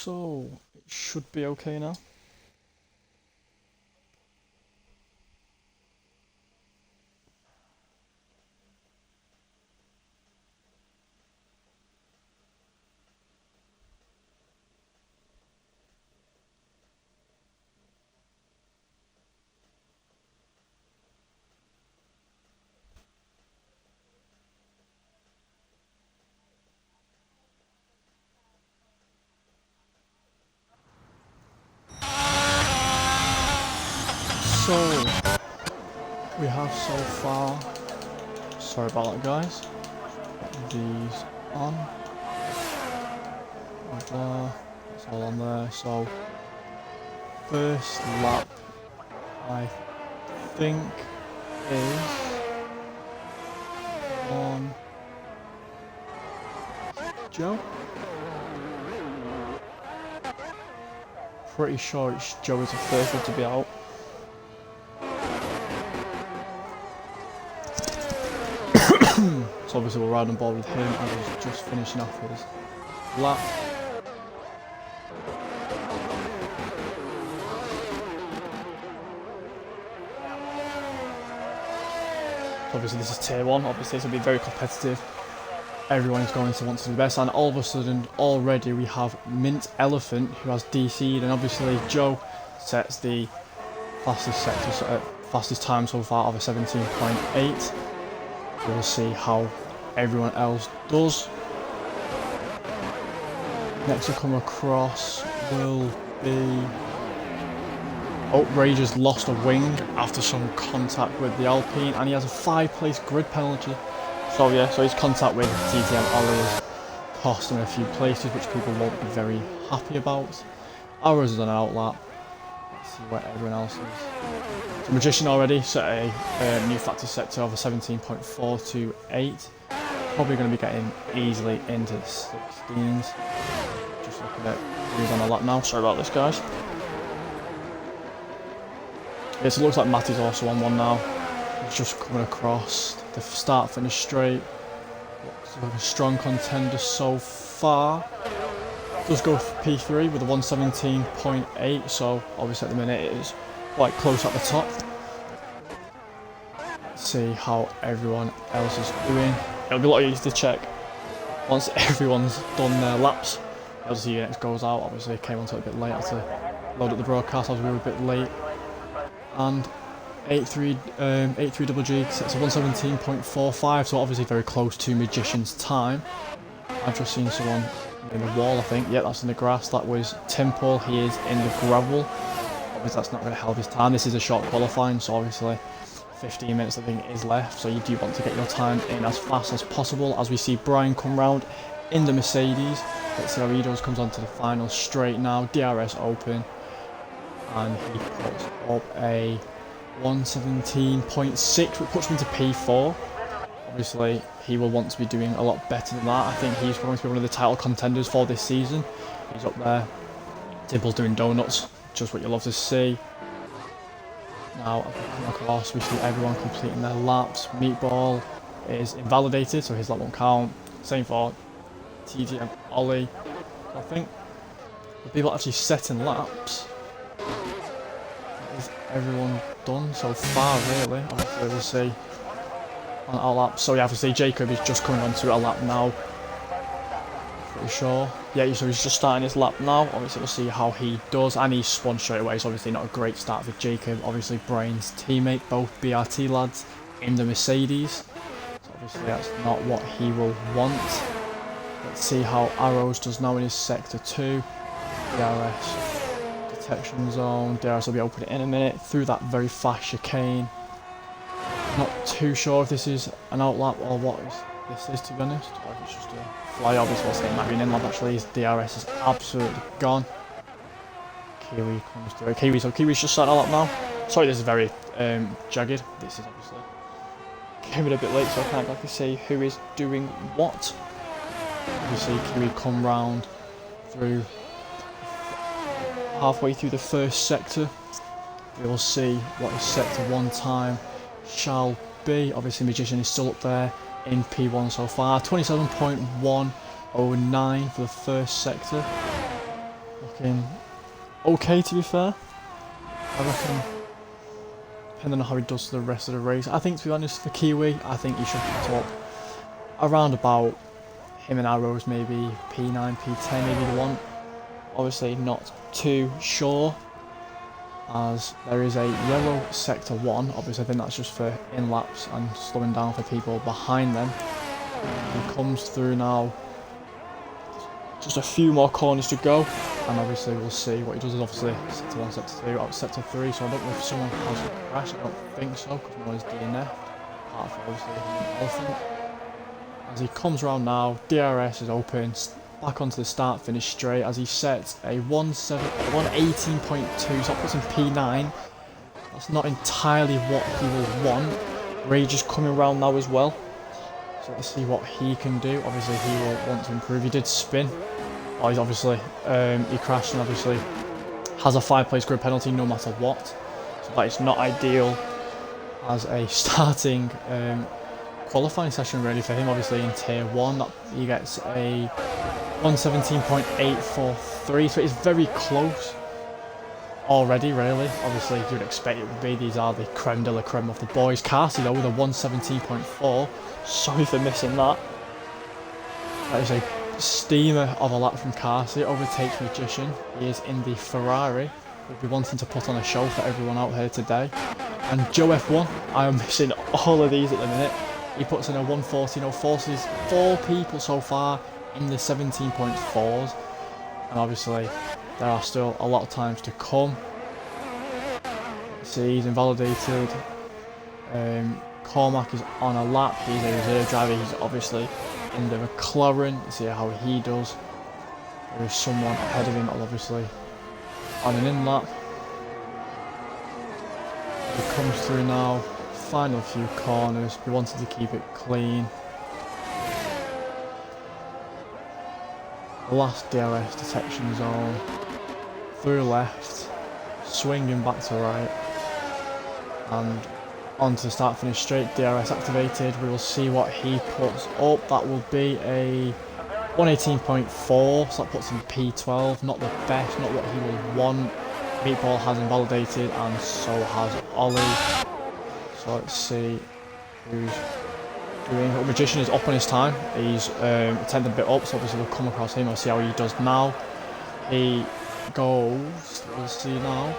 So, it should be okay now. So, we have so far, sorry about that guys, these on, there, that's all on there. So, first lap I think is on Joe. Pretty sure it's Joe is the first one to be out. So obviously we'll ride on board with him as he's just finishing off his lap. So obviously this is tier 1, obviously it's going to be very competitive. Everyone is going to want to do the best, and all of a sudden already we have Mint Elephant who has DC'd, and obviously Joe sets the fastest sector, fastest time so far of a 17.8. We'll see how everyone else does. Next to come across will be Outrageous lost a wing after some contact with the Alpine, and he has a 5-place grid penalty. So yeah, so his contact with TTM Ollie has cost him a few places, which people won't be very happy about. Ours is on an outlap. Let's see where everyone else is. So Magician already set a new factory sector of a 17.428. Probably going to be getting easily into the 16s. Just looking at who's on a lap now. Sorry about this, guys. Yes, it looks like Matty's also on one now. He's just coming across the start finish straight. Looks like a strong contender so far. Does go for P3 with a 117.8, so obviously at the minute it is quite close at the top. Let's see how everyone else is doing. It'll be a lot easier to check once everyone's done their laps. As the unit goes out, obviously came onto it a bit late, had to load up the broadcast as we were a bit late. And 83 double G sets a 117.45, so obviously very close to Magician's time. I've just seen someone in the wall, I think. Yeah, that's in the grass. That was Temple. He is in the gravel. Obviously that's not going to help his time. This is a short qualifying, so obviously 15 minutes I think is left, so you do want to get your time in as fast as possible. As we see Brian come round in the Mercedes. Let's see how he does. Comes onto the final straight now. DRS open. And he puts up a 117.6, which puts him to P4. Obviously, he will want to be doing a lot better than that. I think he's going to be one of the title contenders for this season. He's up there. Timple's doing donuts, just what you love to see. Now, of course, we see everyone completing their laps. Meatball is invalidated, so his lap won't count. Same for TT and Ollie. I think the people actually setting laps. Is everyone done so far, really? Obviously, we'll see on our lap. So, yeah, obviously, Jacob is just coming onto a lap now. Pretty sure. Yeah, so he's just starting his lap now. Obviously, we'll see how he does. And he spun straight away, so obviously, not a great start for Jacob. Obviously, Brian's teammate, both BRT lads in the Mercedes. So, obviously, that's not what he will want. Let's see how Arrows does now in his sector 2. DRS. Detection zone. DRS will be open in a minute through that very fast chicane. Not too sure if this is an outlap or what this is, to be honest. Or if it's just a fly. Obviously, we'll say it might be an inlap. Actually, his DRS is absolutely gone. Kiwi comes through. Kiwi's just starting a lap now. Sorry, this is very jagged. This is obviously came in a bit late, so I can't exactly see who is doing what. Obviously, Kiwi come round through halfway through the first sector. We will see what his sector 1 time shall be. Obviously, Magician is still up there in P1 so far. 27.109 for the first sector. looking okay, to be fair. I reckon, depending on how he does the rest of the race. I think, to be honest, for Kiwi, I think he should be top around about him and Arrows, maybe P9, P10, maybe the one. Obviously not too sure, as there is a yellow sector 1. Obviously I think that's just for in-laps and slowing down for people behind them. He comes through now, just a few more corners to go, and obviously we'll see what he does. Is obviously sector 1, sector 2, out sector 3, so I don't know if someone has crashed. I don't think so, because no one's DNF, apart from obviously an elephant. As he comes around now, DRS is open, back onto the start finish straight, as he sets a 118.2, so that puts him P9. That's not entirely what he will want. Rage is coming around now as well, so let's see what he can do. Obviously he will want to improve. He did spin, he's obviously, he crashed and obviously has a 5-place grid penalty no matter what, so that is not ideal as a starting qualifying session really for him. Obviously in tier 1 that he gets a 117.843, so it's very close already really. Obviously you would expect it would be. These are the creme de la creme of the boys. Carsey though with a 117.4, sorry for missing that. That is a steamer of a lap from Carsey, overtakes Magician. He is in the Ferrari, we'll be wanting to put on a show for everyone out here today. And Joe F1, I am missing all of these at the minute. He puts in a 114.04, forces 4 people so far in the 17.4s, and obviously there are still a lot of times to come. See, he's invalidated. Cormac is on a lap, he's a reserve driver, he's obviously in the McLaren. Let's see how he does. There is someone ahead of him obviously on an in-lap. He comes through now, final few corners, we wanted to keep it clean. The last DRS detection zone, through left, swinging back to right, and onto the start finish straight. DRS activated, we will see what he puts up. That will be a 118.4, so that puts him P12, not the best, not what he will want. Meatball has invalidated and so has Ollie, so let's see who's doing. Magician is up on his time, he's attempted a bit up, so obviously we'll come across him. I'll see how he does now. He goes, we'll see now.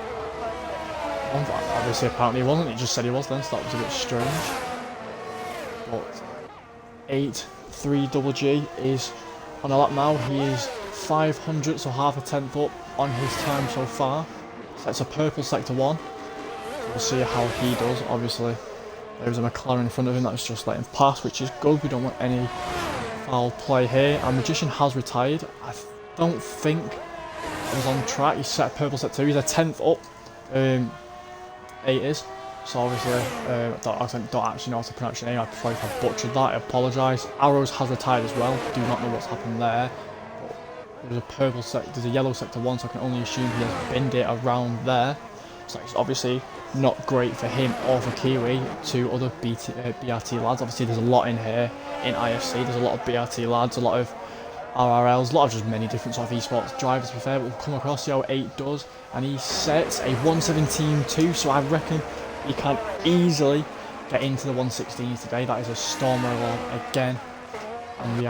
Obviously apparently he wasn't, he just said he was then, so that was a bit strange. But 8-3 is on a lap now. He is 500, so half a tenth up on his time so far. That's a purple sector 1. We'll see how he does. Obviously there's a McLaren in front of him that's just letting pass, which is good. We don't want any foul play here. And Magician has retired. I don't think he was on track. He's set a purple sector 2. He's a 10th up. 8 is. So obviously, I don't actually know how to pronounce your name. I probably have butchered that. I apologise. Arrows has retired as well. Do not know what's happened there. But there's a purple sector, there's a yellow sector 1, so I can only assume he has binned it around there. So it's obviously not great for him or for Kiwi. 2 other BRT lads. Obviously, there's a lot in here in IFC. There's a lot of BRT lads, a lot of RRLs, a lot of just many different sort of esports drivers to be fair. But we'll come across, see how 8 does, and he sets a 117.2, so I reckon he can easily get into the 116 today. That is a storm roll again, and we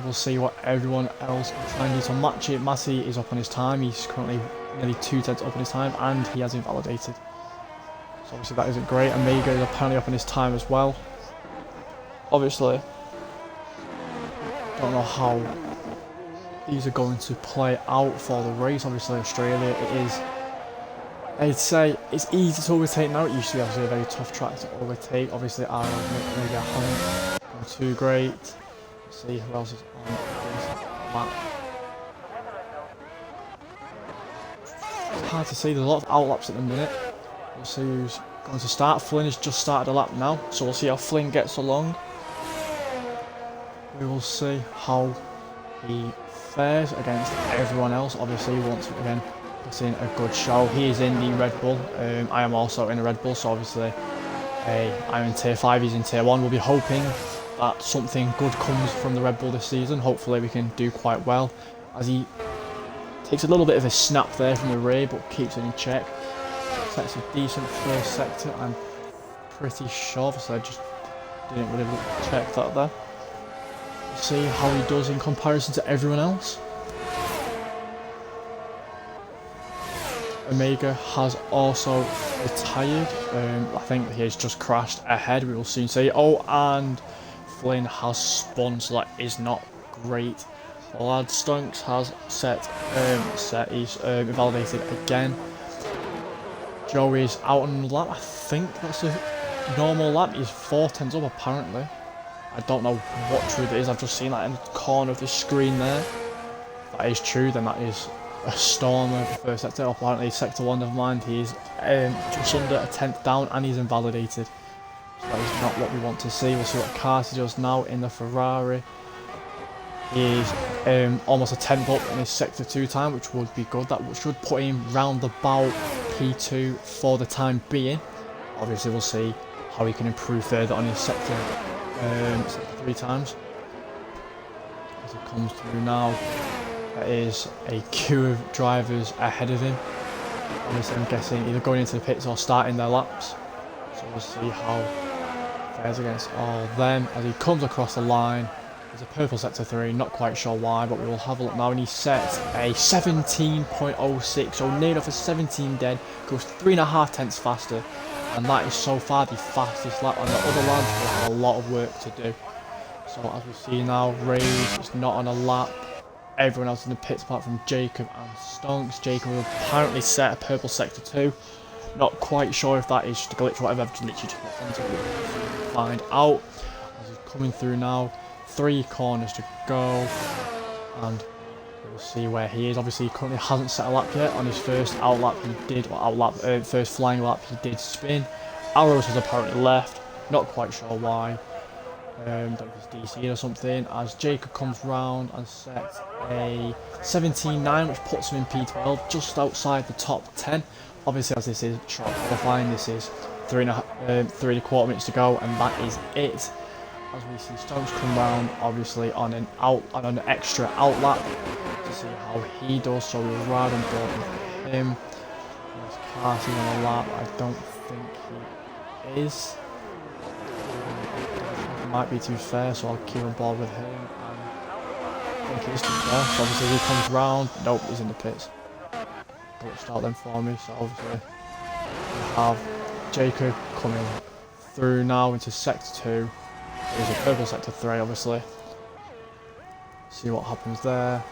will see what everyone else can try and do to match it. Matty is up on his time, he's currently nearly 2 tenths up on his time, and he has invalidated. So obviously that isn't great. Amiga is apparently up on his time as well. Obviously, don't know how these are going to play out for the race. Obviously Australia, it is, I'd say it's easy to overtake now. It used to be obviously a very tough track to overtake. Obviously Ireland maybe haven't gone too great. Let's see who else is on this map. It's hard to see, there's a lot of outlaps at the minute. We'll see who's going to start. Flynn has just started a lap now, so we'll see how Flynn gets along. We will see how he fares against everyone else. Obviously he wants to again put in a good show. He is in the Red Bull. I am also in a Red Bull, so obviously I'm in tier 5, he's in tier 1. We'll be hoping that something good comes from the Red Bull this season. Hopefully we can do quite well, as he Takes a little bit of a snap there from the rear, but keeps it in check. Sets a decent first sector. I'm pretty sure, so I just didn't really check that there. See how he does in comparison to everyone else. Omega has also retired. I think he has just crashed ahead. We will soon see. Oh, and Flynn has spun, so that is not great. Lad Stunks has he's invalidated again. Joey's out on the lap. I think that's a normal lap. He's 4 tenths up apparently. I don't know what true it is. I've just seen that in the corner of the screen there. If that is true, then that is a storm of the first sector. Apparently sector 1, never mind, he's just under a 10th down and he's invalidated. So that is not what we want to see. We'll see what Carty does now in the Ferrari. He's almost a 10th up in his sector 2 time, which would be good. That should put him round about P2 for the time being. Obviously we'll see how he can improve further on his sector 3 times. As he comes through now, there is a queue of drivers ahead of him. Obviously I'm guessing either going into the pits or starting their laps. So we'll see how it fares against all of them. As he comes across the line, there's a purple sector 3, not quite sure why, but we will have a look now. And he sets a 17.06, so near enough a 17 dead, goes 3.5 tenths faster. And that is so far the fastest lap, and the other lads will have a lot of work to do. So as we see now, Rage is not on a lap. Everyone else in the pits apart from Jacob and Stonks. Jacob will apparently set a purple sector 2. Not quite sure if that is just a glitch or whatever. I've literally just looked into it to find out. As he's coming through now, 3 corners to go, and we'll see where he is. Obviously he currently hasn't set a lap yet. On his first outlap he did, or first flying lap he did spin. Arrows has apparently left, not quite sure why. Don't know if it's DC or something, as Jacob comes round and sets a 17.9, which puts him in P12, just outside the top 10. Obviously, as this is short qualifying, this is 3.25 minutes to go, and that is it. As we see Stokes come round, obviously on an extra outlap to see how he does, so we'll ride on board with him. There's Carty on the lap. I don't think he is. Might be too fair, so I'll keep on board with him. And I think it is too fair. So obviously he comes round. Nope, he's in the pits. Glitched out them for me. So obviously we have Jacob coming through now into sector 2. There's a purple sector 3, obviously. See what happens there.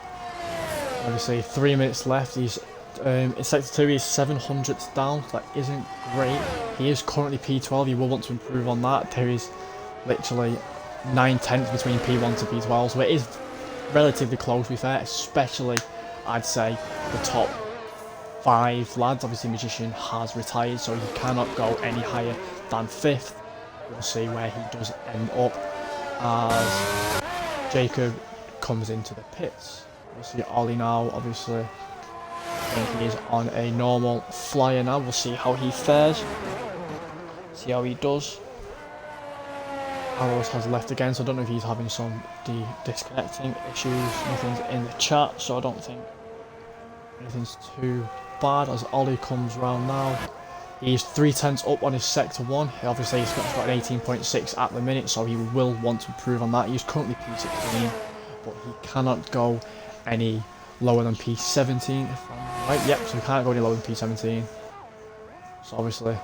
Obviously 3 minutes left. He's in sector 2. He's 700ths down. So that isn't great. He is currently P12. He will want to improve on that. There is literally 9 tenths between P1 to P12, so it is relatively close to be fair, especially I'd say the top 5 lads. Obviously Magician has retired, so he cannot go any higher than 5th. We'll see where he does end up as Jacob comes into the pits. We'll see Ollie now, obviously. I think he is on a normal flyer now. We'll see how he fares, see how he does. Arrows has left again, so I don't know if he's having some disconnecting issues. Nothing's in the chat, so I don't think anything's too bad. As Ollie comes round now, he's 3 tenths up on his sector 1. Obviously he's got an 18.6 at the minute, so he will want to improve on that. He's currently P16, but he cannot go any lower than P17 if I'm right. Yep, so he can't go any lower than P17. So obviously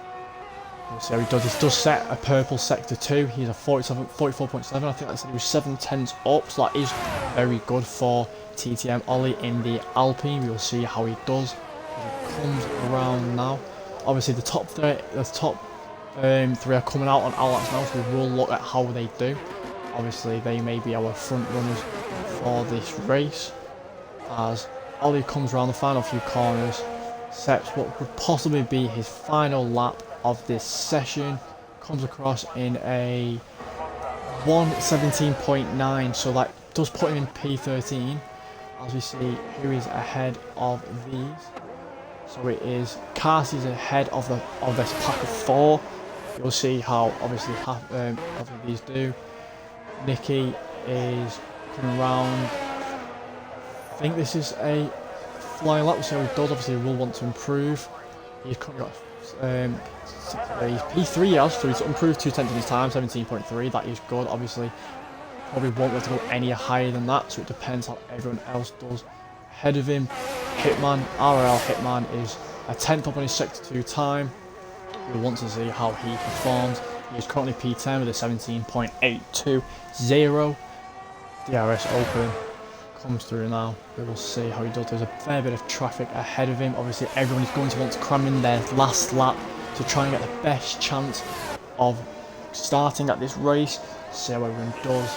we'll see how he does. He does set a purple sector 2. He's a 44.7. I think I said he was 7 tenths up, so that is very good for TTM Ollie in the Alpine. We will see how he does as he comes around now. Obviously the top 3 are coming out on outlets now, so we will look at how they do. Obviously they may be our front runners for this race, as Ollie comes around the final few corners, sets what could possibly be his final lap of this session, comes across in a 1:17.9, so that does put him in P13. As we see, who is ahead of these? So it is Carty's ahead of this pack of 4. You'll see how obviously half of these do. Nikki is coming around. I think this is a flying lap. We'll see how he does. Obviously, he will want to improve. He's currently got he's P3, yes, so he's improved 2/10 in his time, 17.3. That is good. Obviously, probably won't be able to go any higher than that, so it depends how everyone else does. Ahead of him, Hitman, RL Hitman is a 10th up on his Sector 2 time. We'll want to see how he performs. He is currently P10 with a 17.820. DRS Open comes through now. We will see how he does. There's a fair bit of traffic ahead of him. Obviously, everyone is going to want to cram in their last lap to try and get the best chance of starting at this race. See how everyone does.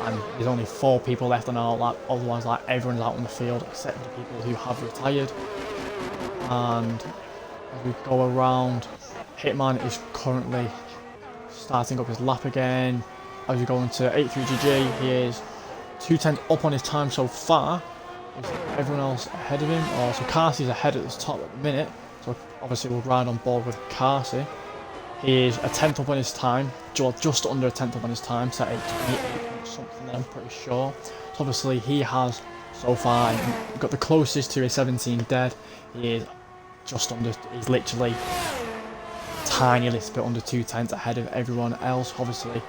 And there's only 4 people left on our lap. Otherwise, like, everyone's out on the field except the people who have retired. And as we go around, Hitman is currently starting up his lap again. As we go into 83GG, he is 2/10 up on his time so far. Is everyone else ahead of him? So Carsey's ahead at the top at the minute. So obviously we'll ride on board with Carsey. He is a 10th up on his time, just under a 10th up on his time, set 8.28 something I'm pretty sure. So obviously he has so far got the closest to a 17 dead. He is just under, he's literally tiny little bit under 2/10 ahead of everyone else. Obviously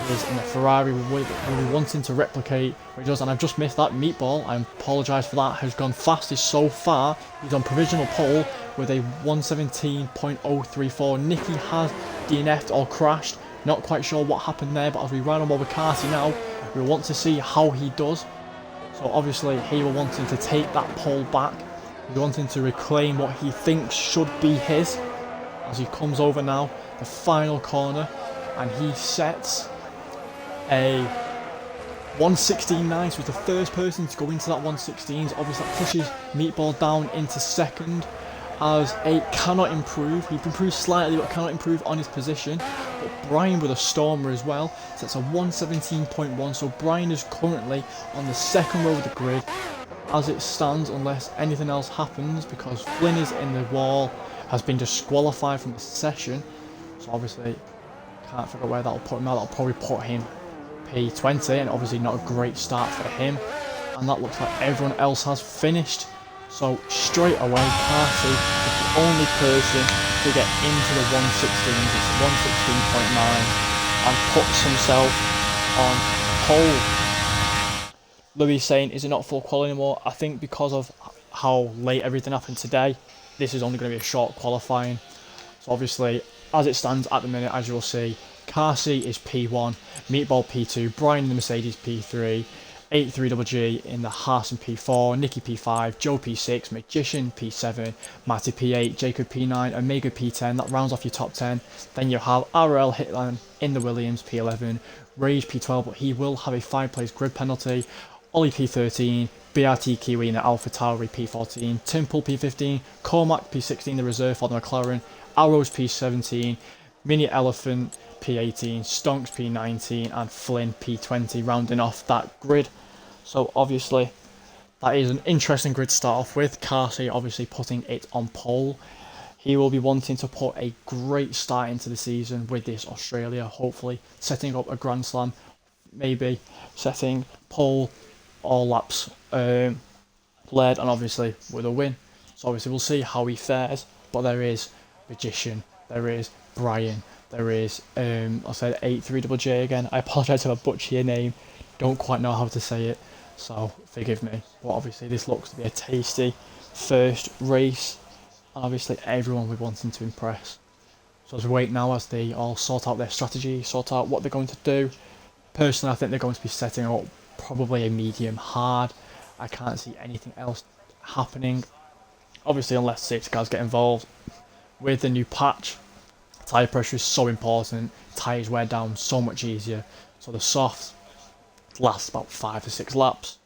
he is in a Ferrari. We'll be wanting to replicate what he does, and I've just missed that. Meatball, I apologise for that, has gone fastest so far. He's on provisional pole with a 1:17.034. Nicky has DNF'd or crashed. Not quite sure what happened there, but as we ride on board with Carsey now, we want to see how he does. So obviously he will wanting to take that pole back. He's wanting to reclaim what he thinks should be his. As he comes over now, the final corner, and he sets a 1:16.9, so he's the first person to go into that 1:16s. Obviously that pushes Meatball down into second, as 8 cannot improve. He improves slightly but cannot improve on his position. But Brian with a Stormer as well sets a 1:17.1, so Brian is currently on the second row of the grid as it stands, unless anything else happens, because Flynn is in the wall, has been disqualified from the session. So obviously can't figure out where that'll put him out. That'll probably put him P20, and obviously not a great start for him. And that looks like everyone else has finished. So straight away, Carsey is the only person to get into the 1:16s. It's 1:16.9 and puts himself on pole. Louis saying, is it not full qual anymore? I think because of how late everything happened today, this is only going to be a short qualifying. So obviously, as it stands at the minute, as you'll see, Carsey is P1, Meatball P2, Brian in the Mercedes P3, 83GG in the Haas and P4, Nicky P5, Joe P6, Magician P7, Matty P8, Jacob P9, Omega P10. That rounds off your top 10. Then you have RL Hitman in the Williams P11, Rage P12, but he will have a 5-place grid penalty. Ollie P13, BRT Kiwi in the Alpha Tauri P14, Timple P15, Cormac P16, the reserve for the McLaren, Arrows P17, Mini Elephant P18, Stonks P19, and Flynn P20, rounding off that grid. So obviously that is an interesting grid to start off with. Carsey obviously putting it on pole. He will be wanting to put a great start into the season with this Australia, hopefully setting up a Grand Slam, maybe setting pole all laps led, and obviously with a win. So obviously we'll see how he fares, but there is Magician, there is Brian, there is I said 83JJ again. I apologise if I butcher your name, don't quite know how to say it, so forgive me. But obviously this looks to be a tasty first race, and obviously everyone will be wanting to impress. So as we wait now, as they all sort out their strategy, sort out what they're going to do. Personally, I think they're going to be setting up probably a medium hard. I can't see anything else happening, obviously, unless safety cars get involved. With the new patch, tyre pressure is so important, tyres wear down so much easier, so the soft lasts about 5 to 6 laps.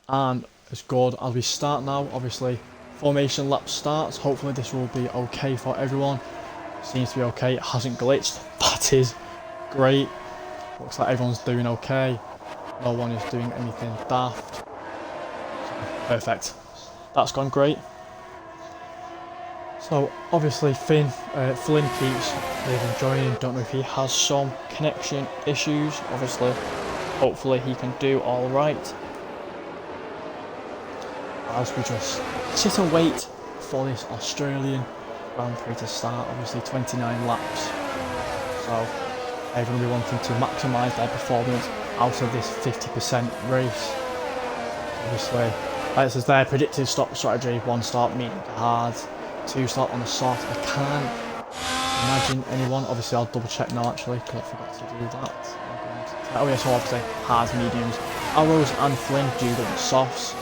And as good as we start now, obviously formation lap starts. Hopefully this will be okay for everyone. Seems to be okay, it hasn't glitched, that is great. Looks like everyone's doing okay, no one is doing anything daft. So, perfect, that's gone great. So obviously Flynn keeps leaving joining. Don't know if he has some connection issues. Obviously, hopefully he can do all right. as we just sit and wait for this Australian Grand Prix to start. Obviously 29 laps, so everyone will be wanting to maximise their performance out of this 50% race. Obviously, this is their predicted stop strategy: 1 start medium to hard, 2 start on the soft. I can't imagine anyone, obviously I'll double check now actually because I forgot to do that. Oh yeah, so obviously hards, mediums. Arrows and Flynn do the softs.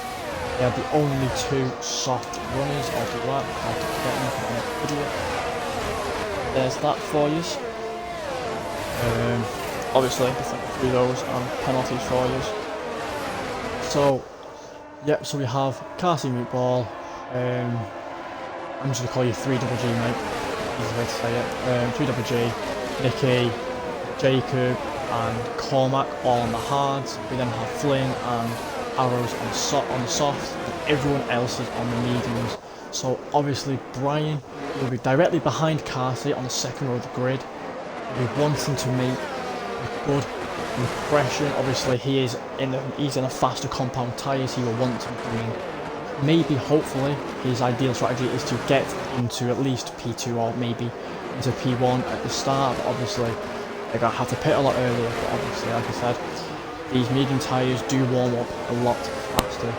They are the only 2 soft runners. I'll do that because I have to forget them because I'm an idiot. There's that for you. Obviously, through those and penalties for you. So, yep, so we have Carsey Meatball. I'm just going to call you 3GG, mate. Easy way to say it. 3GG, Nicky, Jacob, and Cormac all on the hards. We then have Flynn and Arrows on the soft, and everyone else is on the mediums. So obviously Brian will be directly behind Carsey on the second row of the grid. He'll be wanting to make a good impression. Obviously he's in a faster compound tyres. He will want to be doing, maybe hopefully his ideal strategy is to get into at least P2 or maybe into P1 at the start. But obviously they're going to have to pit a lot earlier, but obviously like I said, these medium tyres do warm up a lot faster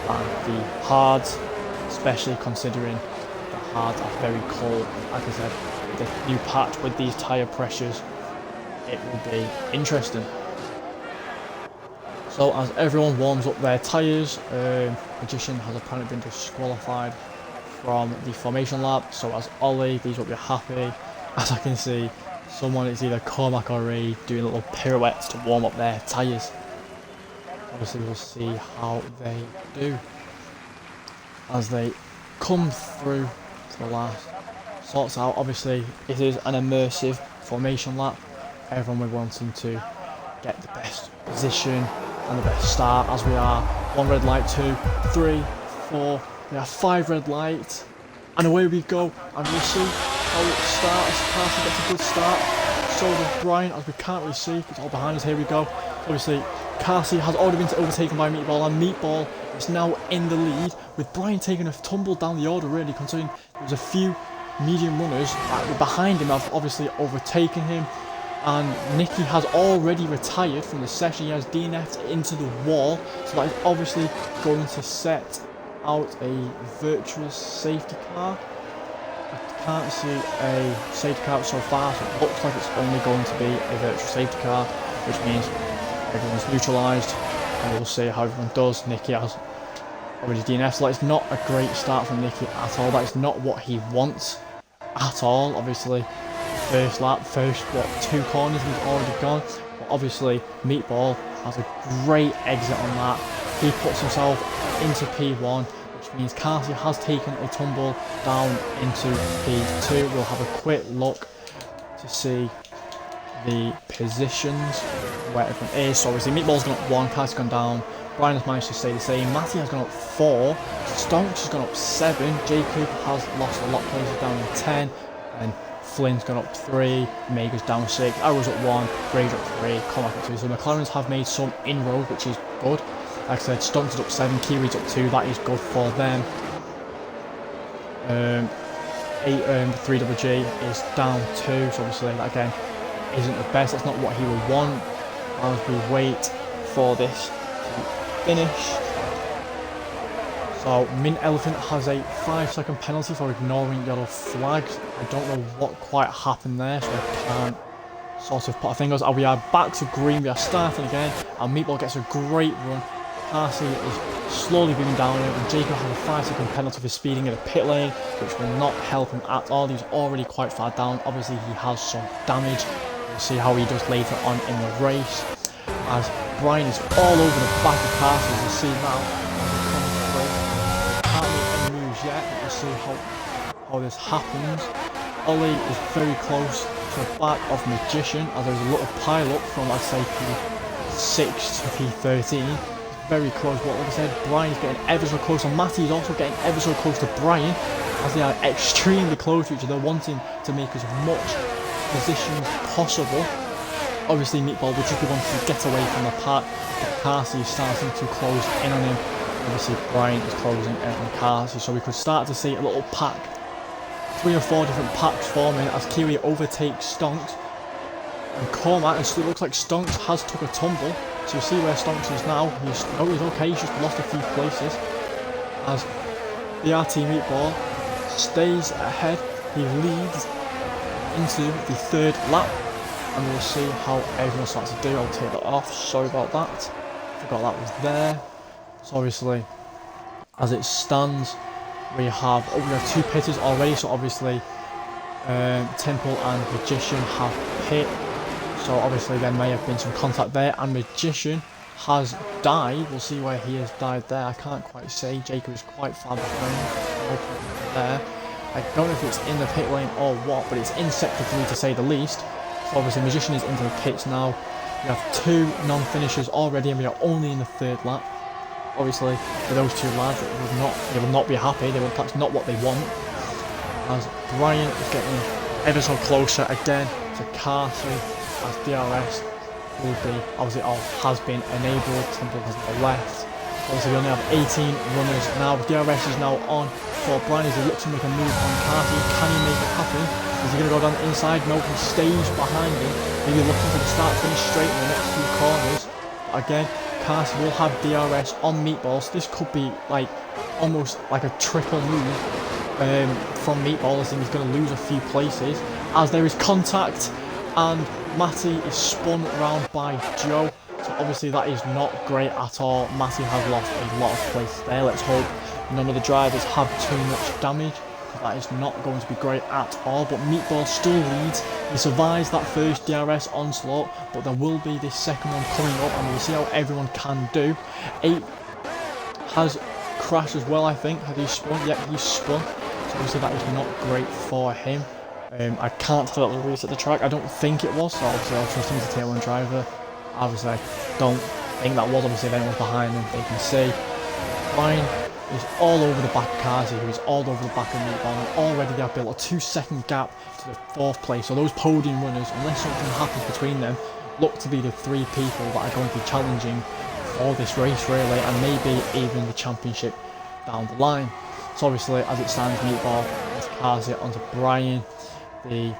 than the hards, especially considering the hards are very cold. Like I said, the new patch with these tyre pressures, it will be interesting. So as everyone warms up their tyres, Magician has apparently been disqualified from the formation lap. So as Ollie, these will be happy. As I can see, someone is either Cormac or Reed doing little pirouettes to warm up their tyres. Obviously we'll see how they do as they come through to the last. Sorts out, obviously it is an immersive formation lap. Everyone will be wanting to get the best position and the best start, as we are 1 red light, 2, 3, 4, we have 5 red lights, and away we go. And we'll see how it starts. Carsey gets a good start, so does Brian, as we can't really see, it's all behind us. Here we go. Obviously Carsey has already been overtaken by Meatball, and Meatball is now in the lead, with Brian taking a tumble down the order, really, considering there's a few medium runners that were behind him have obviously overtaken him. And Nicky has already retired from the session. He has DNF'd into the wall, so that is obviously going to set out a virtuous safety car. I can't see a safety car so far, so it looks like it's only going to be a virtual safety car, which means everyone's neutralised, and we'll see how everyone does. Nicky has already DNF'd, so that is not a great start from Nicky at all. That is not what he wants at all, obviously. First lap, first 2 corners, he's already gone. But obviously Meatball has a great exit on that. He puts himself into P1, which means Carsey has taken a tumble down into P2. We'll have a quick look to see the positions where everyone is. So obviously Meatball's gone up 1, Carsey's gone down, Brian has managed to stay the same, Matty has gone up 4, Stonks has gone up 7, Jacob has lost a lot of places down in 10, and Flynn's gone up 3, Mega's down 6, Arrow's up 1, Rage up 3, Cormac up 2. So McLaren's have made some inroads, which is good. Like I said, Stonks is up 7, Kiwi's up 2, that is good for them. 3GG is down 2, so obviously that again isn't the best. That's not what he would want as we wait for this to finish. So Mint Elephant has a 5-second penalty for ignoring yellow flags. I don't know what quite happened there, so I can't sort of put our fingers. We are back to green, we are starting again, and Meatball gets a great run. Carsey is slowly beaming down him, and Jacob has a 5-second penalty for speeding in the pit lane, which will not help him at all. He's already quite far down. Obviously he has some damage. We'll see how he does later on in the race. As Brian is all over the back of Carsey, as you see now. Yet, but we'll see how this happens. Ollie is very close to the back of Magician, as there's a little pile up from, I'd say, P6 to P13. It's very close, but like I said, Brian is getting ever so close, and Matty is also getting ever so close to Brian, as they are extremely close to each other, wanting to make as much position as possible. Obviously Meatball would just be wanting to get away from the pack, but Carsey is starting to close in on him. Obviously Brian is closing in on Carsi, so we could start to see a little pack, 3 or 4 different packs forming as Kiwi overtakes Stonks. And Cormac, and it looks like Stonks has took a tumble, so you see where Stonks is now. He's okay, he's just lost a few places. As the RT Meatball stays ahead, he leads into the 3rd lap, and we'll see how everyone starts to do. I'll take that off, sorry about that, forgot that was there. So obviously, as it stands, we have 2 pitters already, so obviously Temple and Magician have pit, so obviously there may have been some contact there, and Magician has died. We'll see where he has died there, I can't quite say. Jacob is quite far behind there. I don't know if it's in the pit lane or what, but it's in sector 3 to say the least. So obviously Magician is into the pits now. We have 2 non-finishers already, and we are only in the 3rd lap. Obviously, for those 2 lads, they will not be happy. That's not what they want. As Brian is getting ever so closer again to Carsi, as DRS will be, obviously, has been enabled. Temple has now left. Obviously, we only have 18 runners now. DRS is now on for Brian as he looks to make a move on Carsi. Can he make it happen? Is he going to go down the inside? No, he stays behind him. Maybe looking for the start-finish straight in the next few corners. But again, Carsi will have DRS on Meatballs. This could be like almost like a triple move from Meatballs, and he's going to lose a few places as there is contact, and Matty is spun around by Joe. So obviously that is not great at all. Matty has lost a lot of places there. Let's hope none of the drivers have too much damage. That is not going to be great at all, but Meatball still leads. He survives that first DRS onslaught, but there will be this second one coming up, and we'll see how everyone can do. 8 has crashed as well, I think. Had he spun? Yep, he's spun. So obviously that is not great for him. I can't tell that was reset the track. I don't think it was, so obviously I'll trust him as a tail end driver. Obviously I don't think that was. Obviously if anyone's behind him, they can see. Brian is all over the back of Carsi, who is all over the back of Meatball, and already they have built a 2-second gap to the 4th place. So those podium runners, unless something happens between them, look to be the 3 people that are going to be challenging for this race really, and maybe even the championship down the line. So obviously as it stands, Meatball has Carsi onto Brian, the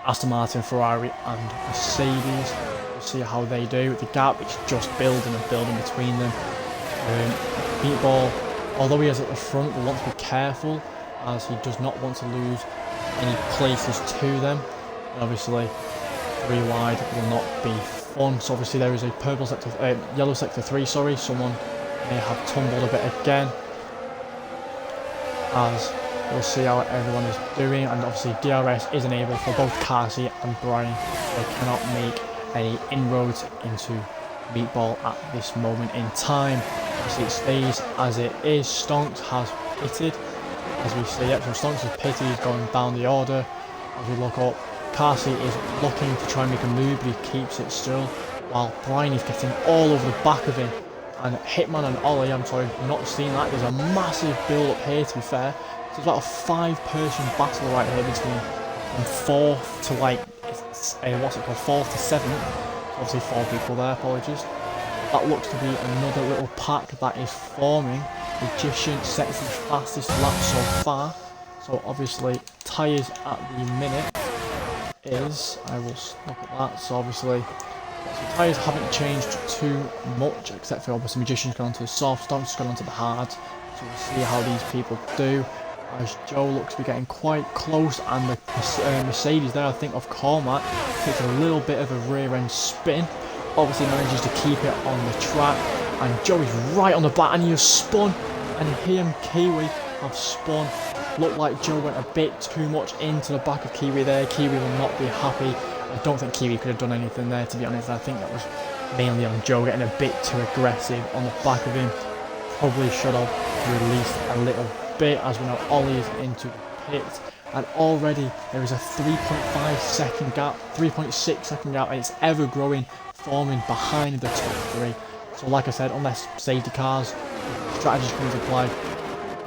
Aston Martin, Ferrari and Mercedes. We'll see how they do. The gap is just building and building between them. Meatball, although he is at the front, will want to be careful as he does not want to lose any places to them. And obviously 3 wide will not be fun. So obviously there is a yellow sector 3, sorry. Someone may have tumbled a bit again, as we'll see how everyone is doing. And obviously DRS is enabled for both Carsi and Brian. They cannot make any inroads into Meatball at this moment in time. Obviously it stays as it is. Stonks has pitted, as we see. Yep, so Stonks has pitted, he's going down the order. As we look up, Carsi is looking to try and make a move, but he keeps it still, while Brian is getting all over the back of him. And Hitman and Ollie, I'm sorry, not seeing that. There's a massive build up here, to be fair. So it's about a 5-person battle right here between from 4th to like, what's it called, 4th to 7th. Obviously 4 people there, apologies. That looks to be another little pack that is forming. Magician sets the fastest lap so far. So obviously tyres at the minute is, I will look at that, so obviously the tyres haven't changed too much, except for obviously Magician's gone onto the soft, Stonks has gone onto the hard. So we'll see how these people do. As Joe looks to be getting quite close, and the Mercedes there, I think, of Cormac takes a little bit of a rear end spin. Obviously manages to keep it on the track, and Joe is right on the back, and he has spun, and he and Kiwi have spun. Looked like Joe went a bit too much into the back of Kiwi there. Kiwi will not be happy. I don't think Kiwi could have done anything there, to be honest. I think that was mainly on Joe getting a bit too aggressive on the back of him. Probably should have released a little bit, as we know Ollie is into the pit, and already there is a 3.5 second gap, 3.6 second gap, and it's ever growing, forming behind the top 3. So like I said, unless safety cars, strategies can be applied,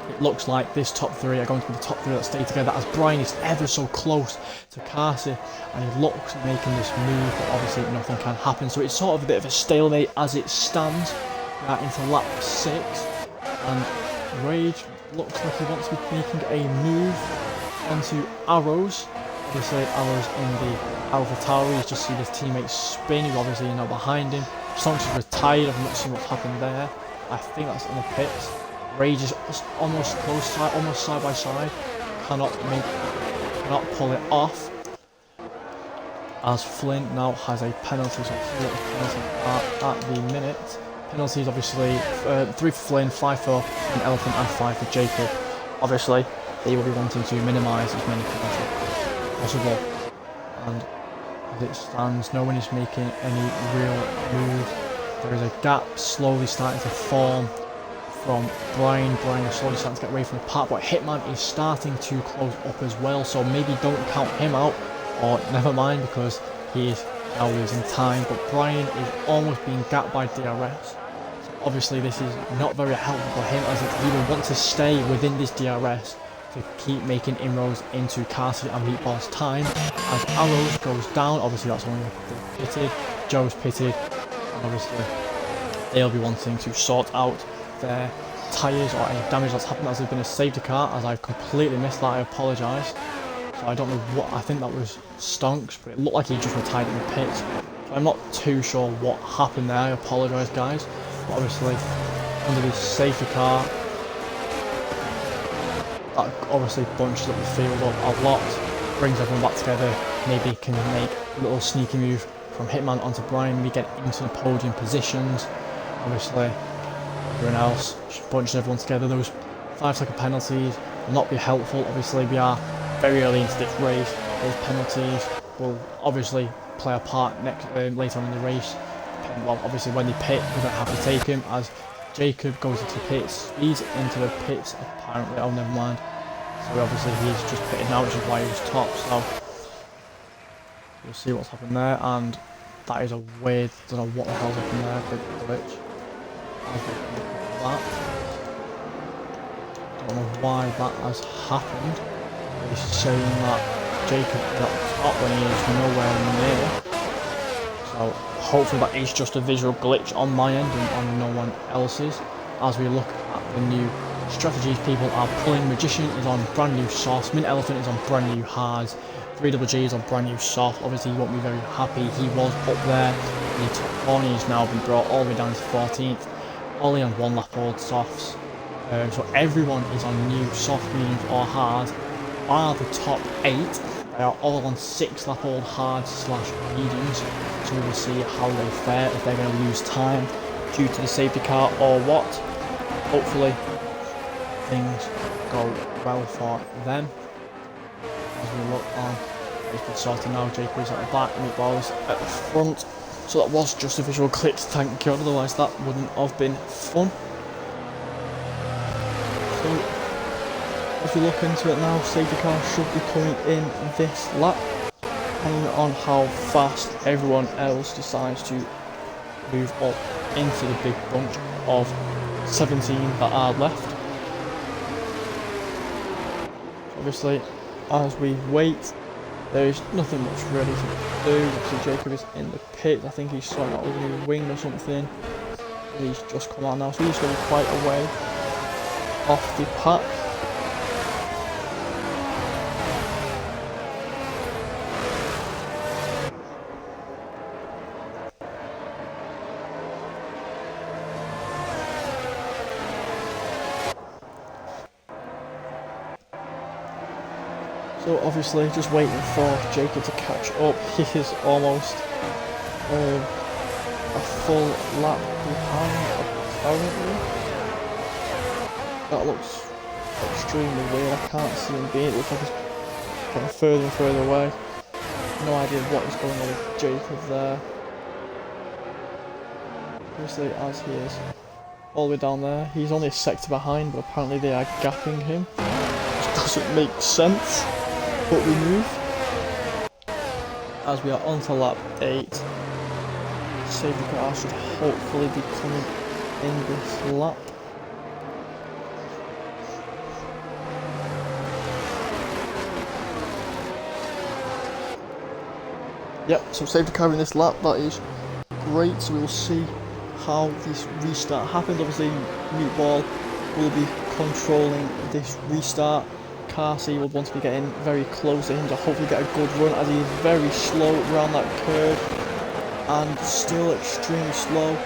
it looks like this top 3 are going to be the top 3 that stay together, as Brian is ever so close to Carsi, and he looks making this move, but obviously nothing can happen. So it's sort of a bit of a stalemate as it stands. Right into lap 6. And Rage looks like he wants to be making a move onto Arrows. Obviously, Arrows in the Alpha Tower. You just see his teammates spin. He's obviously now behind him. Stonks is retired. I've not seen what's happened there. I think that's in the pits. Rage is almost close side, almost side by side. Cannot pull it off. As Flynn now has a penalty, so it's a little penalty at the minute. Penalties obviously 3 for Flynn, 5 for an Elephant, and 5 for Jacob. Obviously, they will be wanting to minimise as many penalties as possible. And as it stands, no one is making any real moves. There is a gap slowly starting to form from Brian. Brian is slowly starting to get away from the pack, but Hitman is starting to close up as well, so maybe don't count him out, or never mind, because he is now losing time. But Brian is almost being gapped by DRS. So obviously this is not very helpful for him, as he will want to stay within this DRS to keep making inroads into Cassidy and Meatball's time. As Arrows goes down, obviously that's only pitted, Joe's pitted, and obviously they'll be wanting to sort out their tyres or any damage that's happened, as there's been a safety car, as I've completely missed that. I apologise. So I don't know what, I think that was Stonks, but it looked like he just retired in the pits. So I'm not too sure what happened there. I apologise, guys. But obviously under this safety car, that obviously bunches up the field up a lot, brings everyone back together. Maybe can make a little sneaky move from Hitman onto Brian, maybe get into the podium positions. Obviously everyone else bunches everyone together. Those 5-second penalties will not be helpful. Obviously we are very early into this race. Those penalties will obviously play a part later on in the race. Well, obviously when they pit, we don't have to take him, as Jacob goes into the pits, speeds into the pits apparently. Oh, never mind. So obviously he's just pitted now, which is why he was top. So we'll see what's happened there, and that is a weird, don't know what the hell's happened there, big glitch. That. Don't know why that has happened. He's saying that Jacob got top when he is nowhere near. So hopefully that is just a visual glitch on my end and on no one else's. As we look at the new strategies people are pulling, Magician is on brand new soft, Mint Elephant is on brand new hards, 3GG is on brand new soft. Obviously he won't be very happy. He was up there in the top 4, he's now been brought all the way down to 14th. Ollie on 1 lap old softs. So everyone is on new soft, mediums or hard. Are the top 8. They are all on 6 lap old hard / mediums. So we will see how they fare, if they're going to lose time due to the safety car or what. Hopefully things go well for them. As we look on, it's been sorted now. Jacob is at the back, Meatball is at the front. So that was just a visual glitch, thank God, otherwise that wouldn't have been fun. So if you look into it now, safety car should be coming in this lap, depending on how fast everyone else decides to move up into the big bunch of 17 that are left. Obviously, as we wait, there is nothing much really to do. Obviously Jacob is in the pit. I think he's sorting out a new wing or something. He's just come out now, so he's going to be quite a way off the pack. So obviously just waiting for Jacob to catch up. He is almost a full lap behind apparently. That looks extremely weird. I can't see him being. It looks like he's getting further and further away. No idea what is going on with Jacob there. Obviously as he is all the way down there. He's only a sector behind, but apparently they are gapping him. Which doesn't make sense. But we move as we are on to lap 8. Safety car should hopefully be coming in this lap. Yep, so safety car in this lap, that is great. So we will see how this restart happens. Obviously Meatball will be controlling this restart. Carsey will want to be getting very close to him to hopefully get a good run, as he is very slow around that curve and still extremely slow,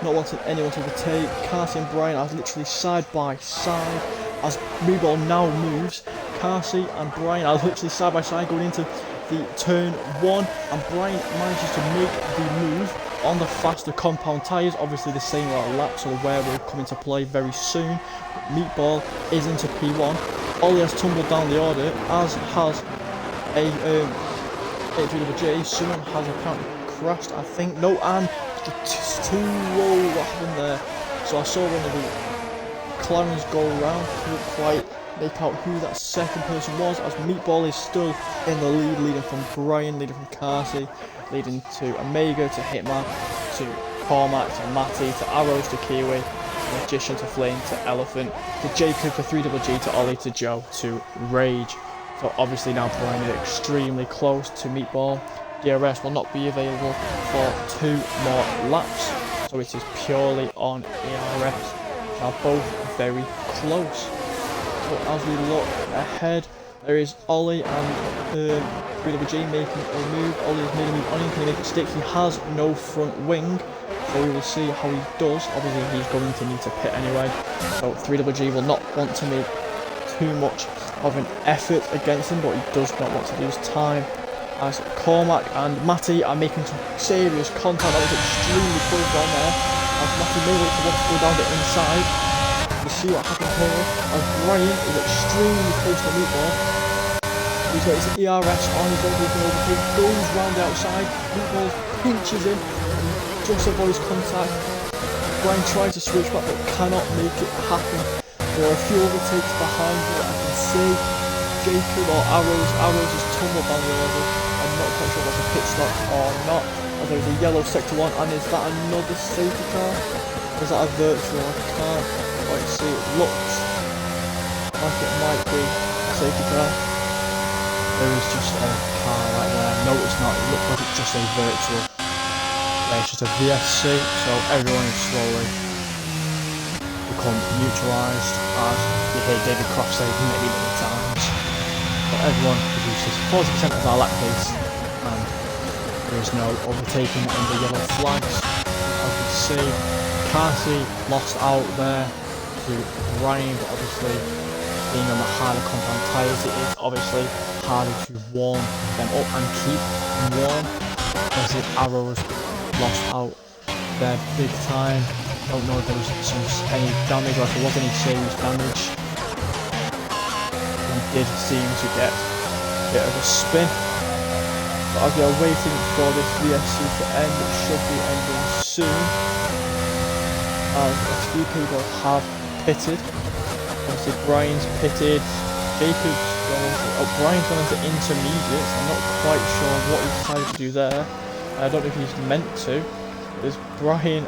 not wanting anyone to overtake. Carsey and Brian are literally side by side. As Meatball now moves, Carsey and Brian are literally side by side going into the turn 1, and Brian manages to make the move on the faster compound tyres, obviously the same amount of laps, so the wear will come into play very soon. Meatball is into P1. Ollie has tumbled down the order, as has a 3WJ. Someone has apparently crashed, I think. No, and it's too low. What happened there? So I saw one of the McLarens go around, couldn't quite make out who that second person was, as Meatball is still in the lead, leading from Brian, leading from Carsey, leading to Omega, to Hitman, to Cormac, to Matty, to Arrows, to Kiwi, to Magician, to Flame, to Elephant, to Jacob, to 3WG, to Ollie, to Joe, to Rage. So obviously now Brian is extremely close to Meatball. DRS will not be available for 2 more laps, so it is purely on ERS. Are both very close. So as we look ahead, there is Ollie and 3WG making a move. Ollie has made a move on him. Can he make it stick? He has no front wing, so we will see how he does. Obviously he's going to need to pit anyway, so 3WG will not want to make too much of an effort against him, but he does not want to lose time, as Cormac and Matty are making some serious contact. That was extremely close down there, as Matty may want to go down the inside. We'll see what happens here, as Brian is extremely close to Meatball. He's got his ERS on, he's going to be overtake, goes round the outside, Meatball pinches him, and just avoids contact. Brian tries to switch back but cannot make it happen. There are a few overtakes behind what I can see. Jacob or Arrows is tumbled down the order. I'm not quite sure if that's a pit stop or not. As there's a yellow sector 1, and is that another safety car? Or is that a virtual? I can't quite see. It looks like it might be a safety car. There is just a car right there. No, it's not. It looks like it's just a virtual. Yeah, it's just a VSC, so everyone is slowly become neutralised, as you hear David Croft say many times. But everyone produces 40% of our lap pace, and there is no overtaking on the yellow flags. As we see, Carsey lost out there to Brian, but obviously being on the harder compound tyres, it is obviously harder to warm them up and keep them warm. As the Arrows lost out there big time. Don't know if there was any damage or if there was any serious damage. He did seem to get a bit of a spin. But as we are waiting for this VSC to end, it should be ending soon, as a few people have pitted. Obviously Brian's pitted, Brian's gone into intermediates. I'm not quite sure what he decided to do there. I don't know if he's meant to. There's Brian,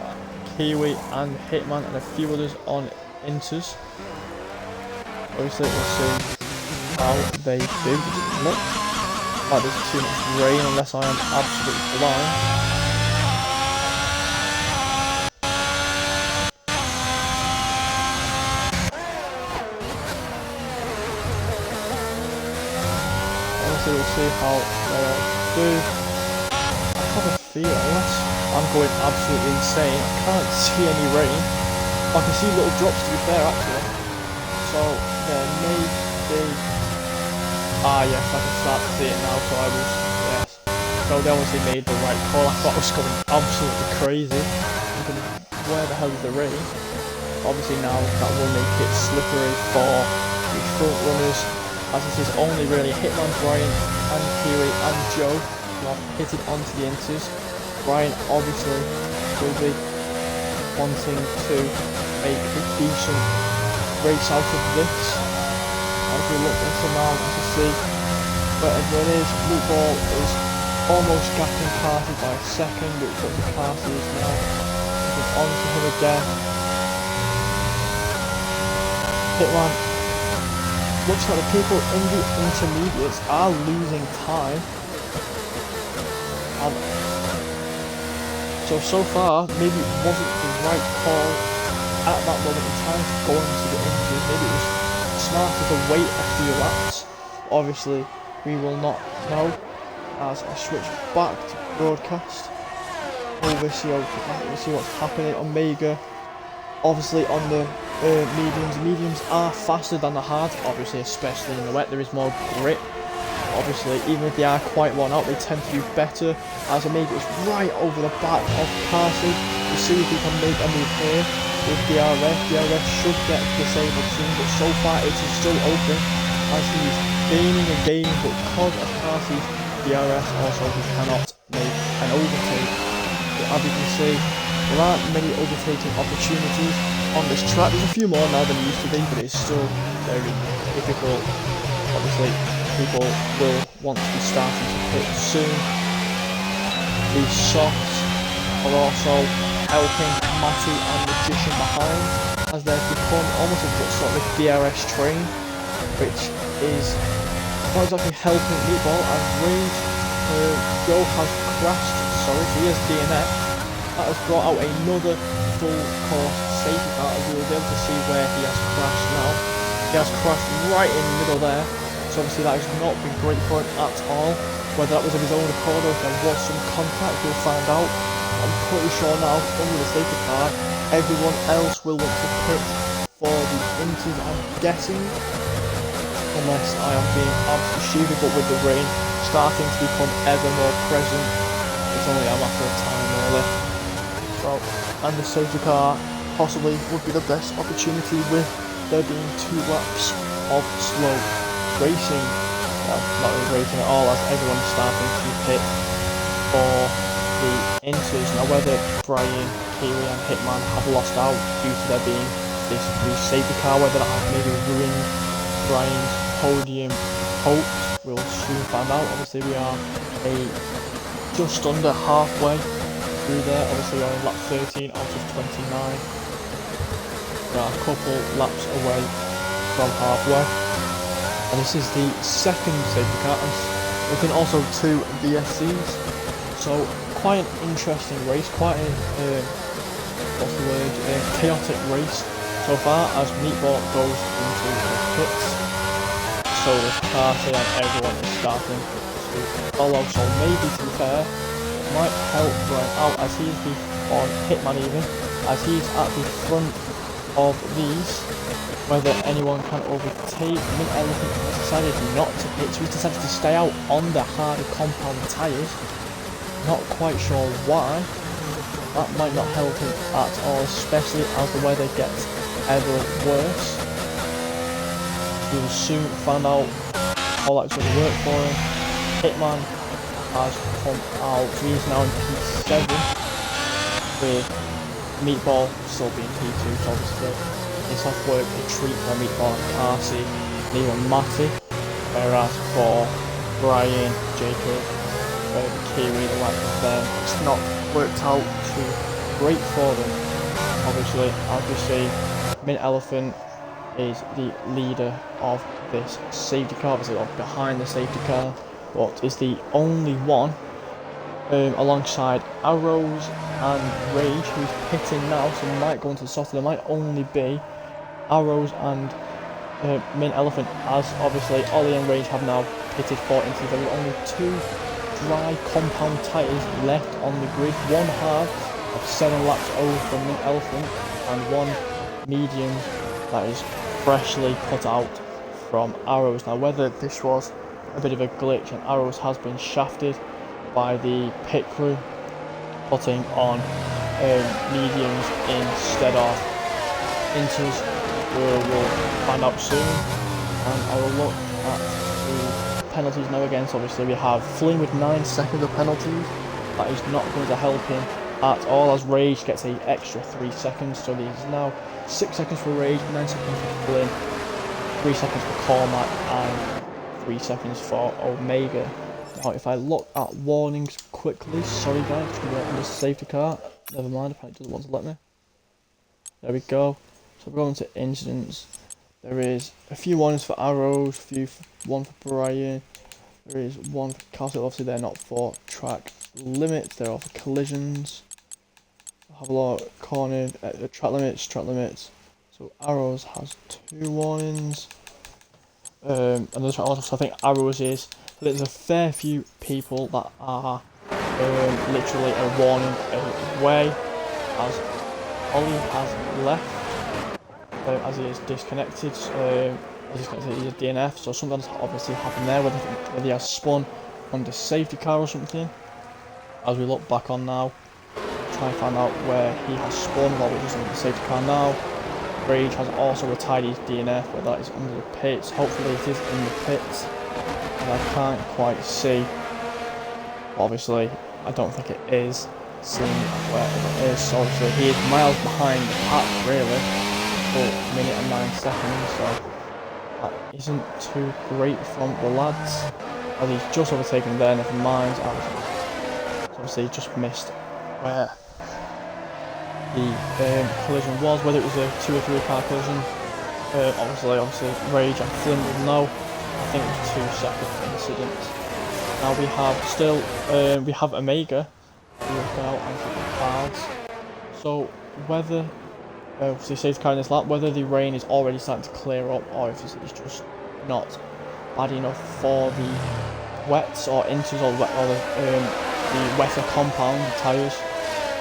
Kiwi and Hitman and a few others on inters. Obviously we'll see how they do. It doesn't look like there's too much rain unless I am absolutely blind. Obviously we'll see how they all do. I have a fear, unless I'm going absolutely insane, I can't see any rain. I can see little drops, to be fair, actually. So there may be... Ah yes, I can start to see it now, so I was... Yes. So they obviously made the right call. I thought I was going absolutely crazy. Thinking, where the hell is the rain? Obviously now that will make it slippery for the front runners, as it is only really Hitman, Brian and Kiwi and Joe who have hitted onto the inters. Brian obviously will be wanting to make a decent race out of this. As we look into now to see where everyone is, Meatball is almost gapping Carsey by a second, which looks like Carsey is now moving on to him again. Hitman, looks like the people in the intermediates are losing time. So far, maybe it wasn't the right call at that moment in time going to the injury, maybe it was smarter to wait a few laps. Obviously, we will not know as I switch back to broadcast. We'll see what's happening. Omega, obviously on the mediums. Mediums are faster than the hards, obviously, especially in the wet. There is more grip. Obviously, even if they are quite worn out, they tend to do better. As Omega is right over the back of Carson. To see if he can make a move here with DRS. DRS should get disabled soon, but so far it is still open as he's gaining and gaining, but because of Carson's DRS also he cannot make an overtake. But as you can see, there aren't many overtaking opportunities on this track. There's a few more now than there used to be, but it's still very difficult. Obviously, people will want to be starting to pit soon. These softs are also helping Matty and Magician behind, as they've become almost a sort of a DRS train, which is not exactly helping Meatball. As Rage Joe has crashed, so he has DNF. That has brought out another full course safety car, as we will be able to see where he has crashed now. He has crashed right in the middle there, so obviously that has not been great for him at all. Whether that was of his own accord or if there was some contact, we'll find out. I'm pretty sure now, under the safety car, everyone else will want to pit for the inters, I'm guessing. Unless I am being absolutely stupid, but with the rain starting to become ever more present, it's only a matter of time really. So, and the safety car possibly would be the best opportunity with there being 2 laps of slow racing. Well, not really racing at all, as everyone is starting to pit for the inters. Now whether Brian, Kiwi and Hitman have lost out due to there being this new safety car, whether that has maybe ruined Brian's podium hopes, we'll soon find out. Obviously we are just under halfway through there. Obviously we're on lap 13 out of 29. We are a couple laps away from halfway. And this is the second safety car, and looking also 2 VSCs. So quite an interesting race, quite a chaotic race so far as Meatball goes into the pits. So there's Carson and everyone is starting to follow, so maybe to be fair, it might help Brian out as he's on Hitman even, as he's at the front of these. Whether anyone can overtake. Mint Elephant has decided not to pit, so he's decided to stay out on the harder compound tyres. Not quite sure why. That might not help him at all, especially as the weather gets ever worse. We will soon find out how that's going to work for him. Hitman has come out, so he's now in P7 with Meatball still being P2, so obviously this off work a treat for Meatball and Carsey and even Matty, whereas for Brian, Jacob, Kiwi, the like of them, it's not worked out too great for them. Obviously, as we see, Mint Elephant is the leader of this safety car, obviously behind the safety car, but is the only one alongside Arrows and Rage, who's pitting now, so might go into the soft. There might only be Arrows and Mint Elephant, as obviously Ollie and Rage have now pitted for into. There are only 2 dry compound tyres left on the grid, 1 hard of 7 laps over from Mint Elephant and 1 medium that is freshly put out from Arrows. Now whether this was a bit of a glitch and Arrows has been shafted by the pit crew putting on mediums instead of inters, we'll find out soon. And I will look at the penalties now again. So obviously we have Flynn with 9 seconds of penalties. That is not going to help him at all, as Rage gets an extra 3 seconds. So there's now 6 seconds for Rage, 9 seconds for Flynn, 3 seconds for Cormac and 3 seconds for Omega. Now if I look at warnings quickly, sorry guys, it's going to be on the safety car. Never mind, apparently it doesn't want to let me. There we go. So we're going to incidents. There is a few warnings for Arrows, one for Brian. There is one for Castle. Obviously they're not for track limits, they're all for collisions. have a look. Cornered, track limits, So Arrows has 2 warnings. Another track limit, so I think Arrows is. There's a fair few people that are literally a warning away, as Ollie has left, as he is disconnected. He's a DNF, so something's obviously happened there, whether he has spun under safety car or something. As we look back on now, try and find out where he has spun while we're just under the safety car now. Rage has also retired his DNF, where that is under the pits. Hopefully it is in the pits, and I can't quite see. Obviously, I don't think it is, seeing where it is. So obviously he is miles behind the pack, really, for a minute and 9 seconds, so that isn't too great from the lads. As he's just overtaken there, never mind. So obviously he just missed where the collision was, whether it was a 2 or 3 car collision. Obviously Rage and Flynn will know. I think it was 2 separate incidents. Now we have still we have Omega who will go out onto the clouds. So whether obviously safety car in this lap, whether the rain is already starting to clear up, or if it's just not bad enough for the wets or inters or the wetter compound, the tyres.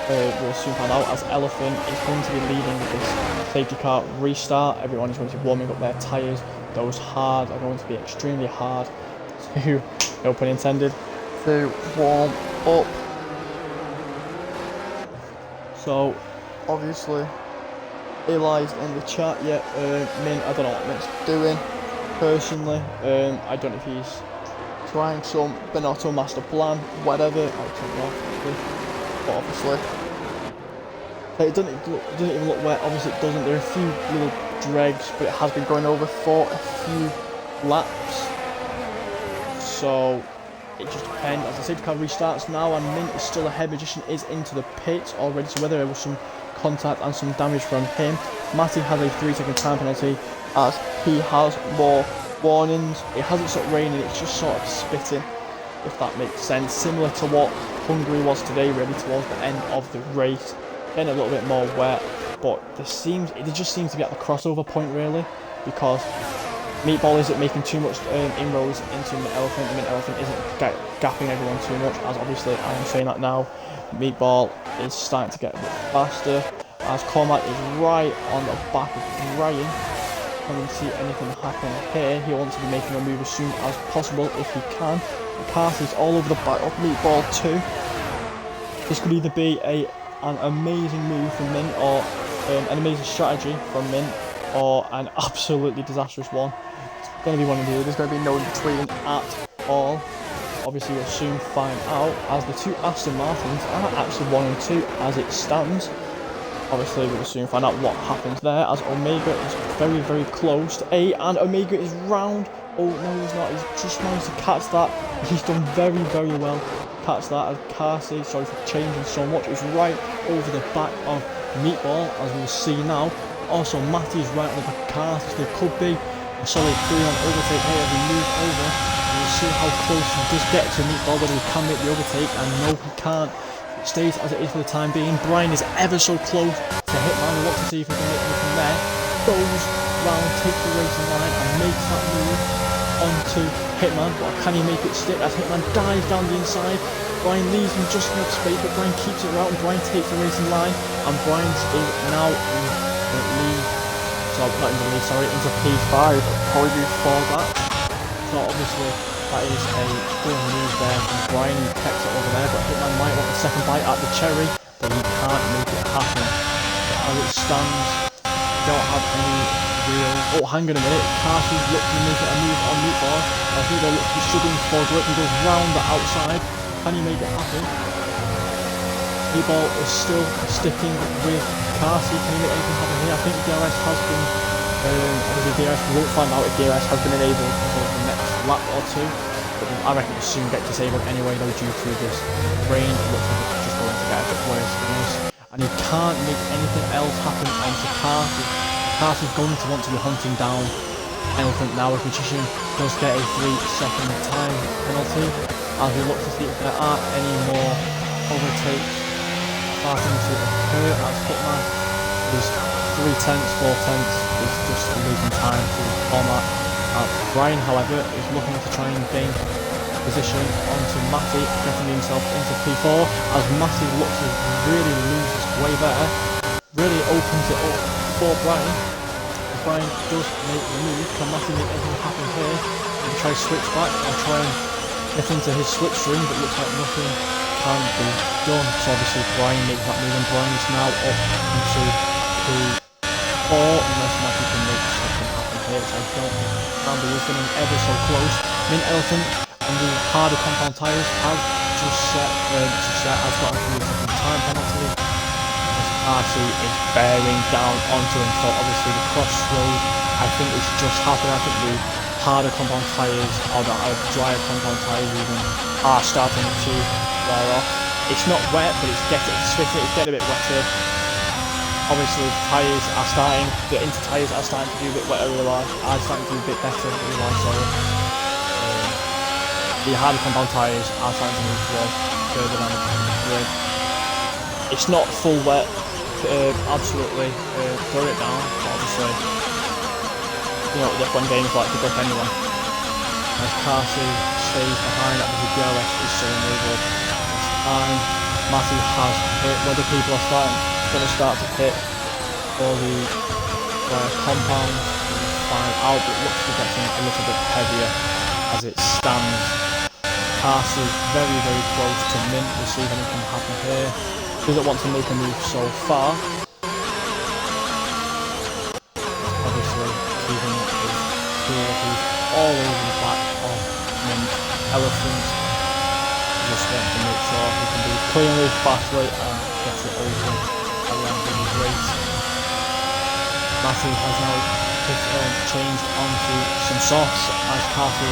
We'll soon find out, as Elephant is going to be leading this safety car restart. Everyone is going to be warming up their tyres. Those hard are going to be extremely hard to, no pun intended, to warm up. So obviously Eli's in the chat. Yeah, Mint, I don't know what Mint's doing personally. I don't know if he's trying some Benotto master plan, whatever, I don't know. But obviously it doesn't even look wet. Obviously it doesn't. There are a few little dregs, but it has been going over for a few laps, so it just depends. As the safety car restarts now, and Mint is still ahead. Magician is into the pits already, so whether there was some contact and some damage from him. Matty has a 3-second time penalty, as he has more warnings. It hasn't stopped raining, it's just sort of spitting, if that makes sense, similar to what Hungary was today, really, towards the end of the race. Getting a little bit more wet, but it just seems to be at the crossover point, really, because Meatball isn't making too much inroads into Mint Elephant. The Mint Elephant isn't gapping everyone too much, as obviously I am saying that now. Meatball is starting to get a bit faster, as Cormac is right on the back of Brian. I don't see anything happen here. He wants to be making a move as soon as possible if he can. McCarthy's all over the back of Meatball too. This could either be an amazing move from Mint, or an amazing strategy from Mint, or an absolutely disastrous one. It's going to be one of the other. There's going to be no in between at all. Obviously we'll soon find out, as the 2 Aston Martins are actually 1 and 2 as it stands. Obviously we'll soon find out what happens there, as Omega is very, very close to A, and Omega is round. Oh no, he's not. He's just managed to catch that. He's done very, very well. Catch that, as Carsey, sorry for changing so much, is right over the back of Meatball, as we'll see now. Also Matty is right on the back of Carsey, so there could be a solid 3-on overtake here as we move over. We'll see how close he does get to Meatball, whether he can make the overtake, and no, he can't. It stays as it is for the time being. Brian is ever so close to Hitman. We'll look to see if he can make anything there. Goes round, takes the racing line, and makes that move onto Hitman. But can he make it stick as Hitman dives down the inside? Brian leaves him just enough space, but Brian keeps it out, and Brian takes the racing line, and Brian is now in the lead. So not in the lead, sorry, into P5. Apologies for that. So obviously that is a good move there from Brian. He kept it over there, but Hitman might want the second bite at the cherry, but he can't make it happen. But as it stands, we don't have any real... Oh, hang on a minute. Carsey's looking to make it a move on Meatball. I think they're looking to be struggling for grip. He goes round the outside. Can he make it happen? Meatball is still sticking with Carsey. Can he make anything happen here? I think DRS has been... obviously DRS, we won't find out if DRS has been enabled until the next lap or two. But I reckon it'll soon get disabled anyway, though, due to this rain. It looks like it's just going to get a bit worse than this. And he can't make anything else happen onto Carsey. Carsey's going to want to be hunting down Elephant now, if Magician does get a 3-second time penalty. As we look to see if there are any more overtakes starting to occur as Hitman is 3/10, 4/10 is just losing time to Cormac. Brian, however, is looking to try and gain position onto Matty, getting himself into P4 as Matty looks to really lose his way there. Really opens it up for Brian. As Brian does make the move, can Matty make anything happen here? He try to switch back and try and get into his slipstream, but looks like nothing can be done. So obviously Brian makes that move and Brian is now up into P4 unless Matty can make something happen here, which I don't think Andy is getting ever so close. Mint Elephant and the harder compound tyres have just set has got a 3-second time penalty. RC is bearing down onto him, so obviously the crossroad I think it's just happened. I think the harder compound tyres or the drier compound tyres even are starting to wear off. It's not wet, but it's getting a bit wetter. Obviously the tyres are starting, the inter tyres are starting to do a bit wetter, are starting to do a bit better, the harder compound tyres are starting to move towards further down the grid. It's not full wet, absolutely throw it down, obviously. You know, when games like to grip anyone. As Carty stays behind, that the DRS is showing over this time. Matty has hit, whether people are going to start to hit for the compound, find out, but it looks to be getting a little bit heavier as it stands. Carty very, very close to Mint, we'll see if anything can happen here. Doesn't want to make a move so far. Obviously, keeping his abilities all over the back of Mint Elephant. Just want to make sure he can do cleanly, fastly, and get it over around with his race. Matty has now changed onto some softs as Carty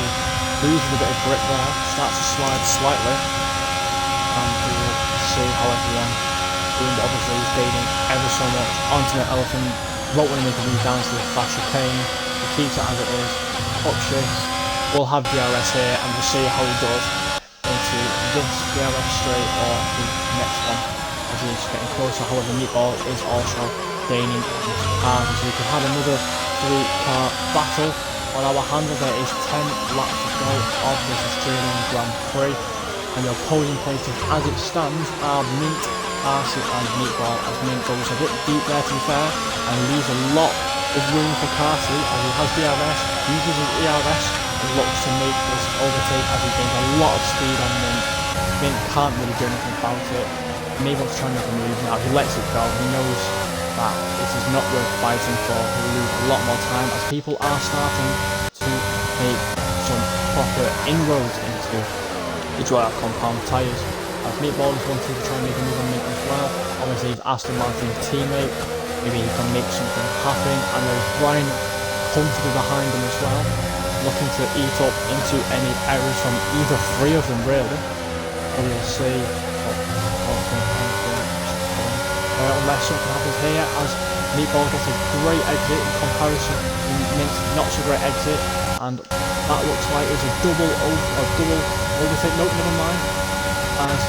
loses a bit of grip there, starts to slide slightly, and we will see how everyone doing, but obviously he's gaining ever so much onto the Elephant. Won't want to make a move down to the fast chicane. He keeps it as it is. Upshifts. We'll have DRS here and we'll see how he does into this DRS straight or the next one as he's getting closer. However, Meatball is also gaining cars, so we could have another 3-car battle on our hands. There is 10 laps to go of this Australian Grand Prix, and the opposing places as it stands are Mint, RC and Meatball, as Mint goes a bit deep there to be fair and leaves a lot of room for Carty as he has DRS, uses his ERS and looks to make this overtake as he gains a lot of speed on Mint. Mint can't really do anything about it. Maybe wants to try and make a move now, he lets it go, he knows that this is not worth fighting for, he'll lose a lot more time as people are starting to make some proper inroads into the dry compound tyres. As Meatball is wanting to try and make a move on Mint as well. Obviously he's Aston Martin's teammate, maybe he can make something happen, and there's Brian comfortably behind him as well, looking to eat up into any errors from either three of them really. And we'll see unless something happens here as Meatball gets a great exit in comparison to Mint's not so great exit, and that looks like it's a double overtake. No, never mind. As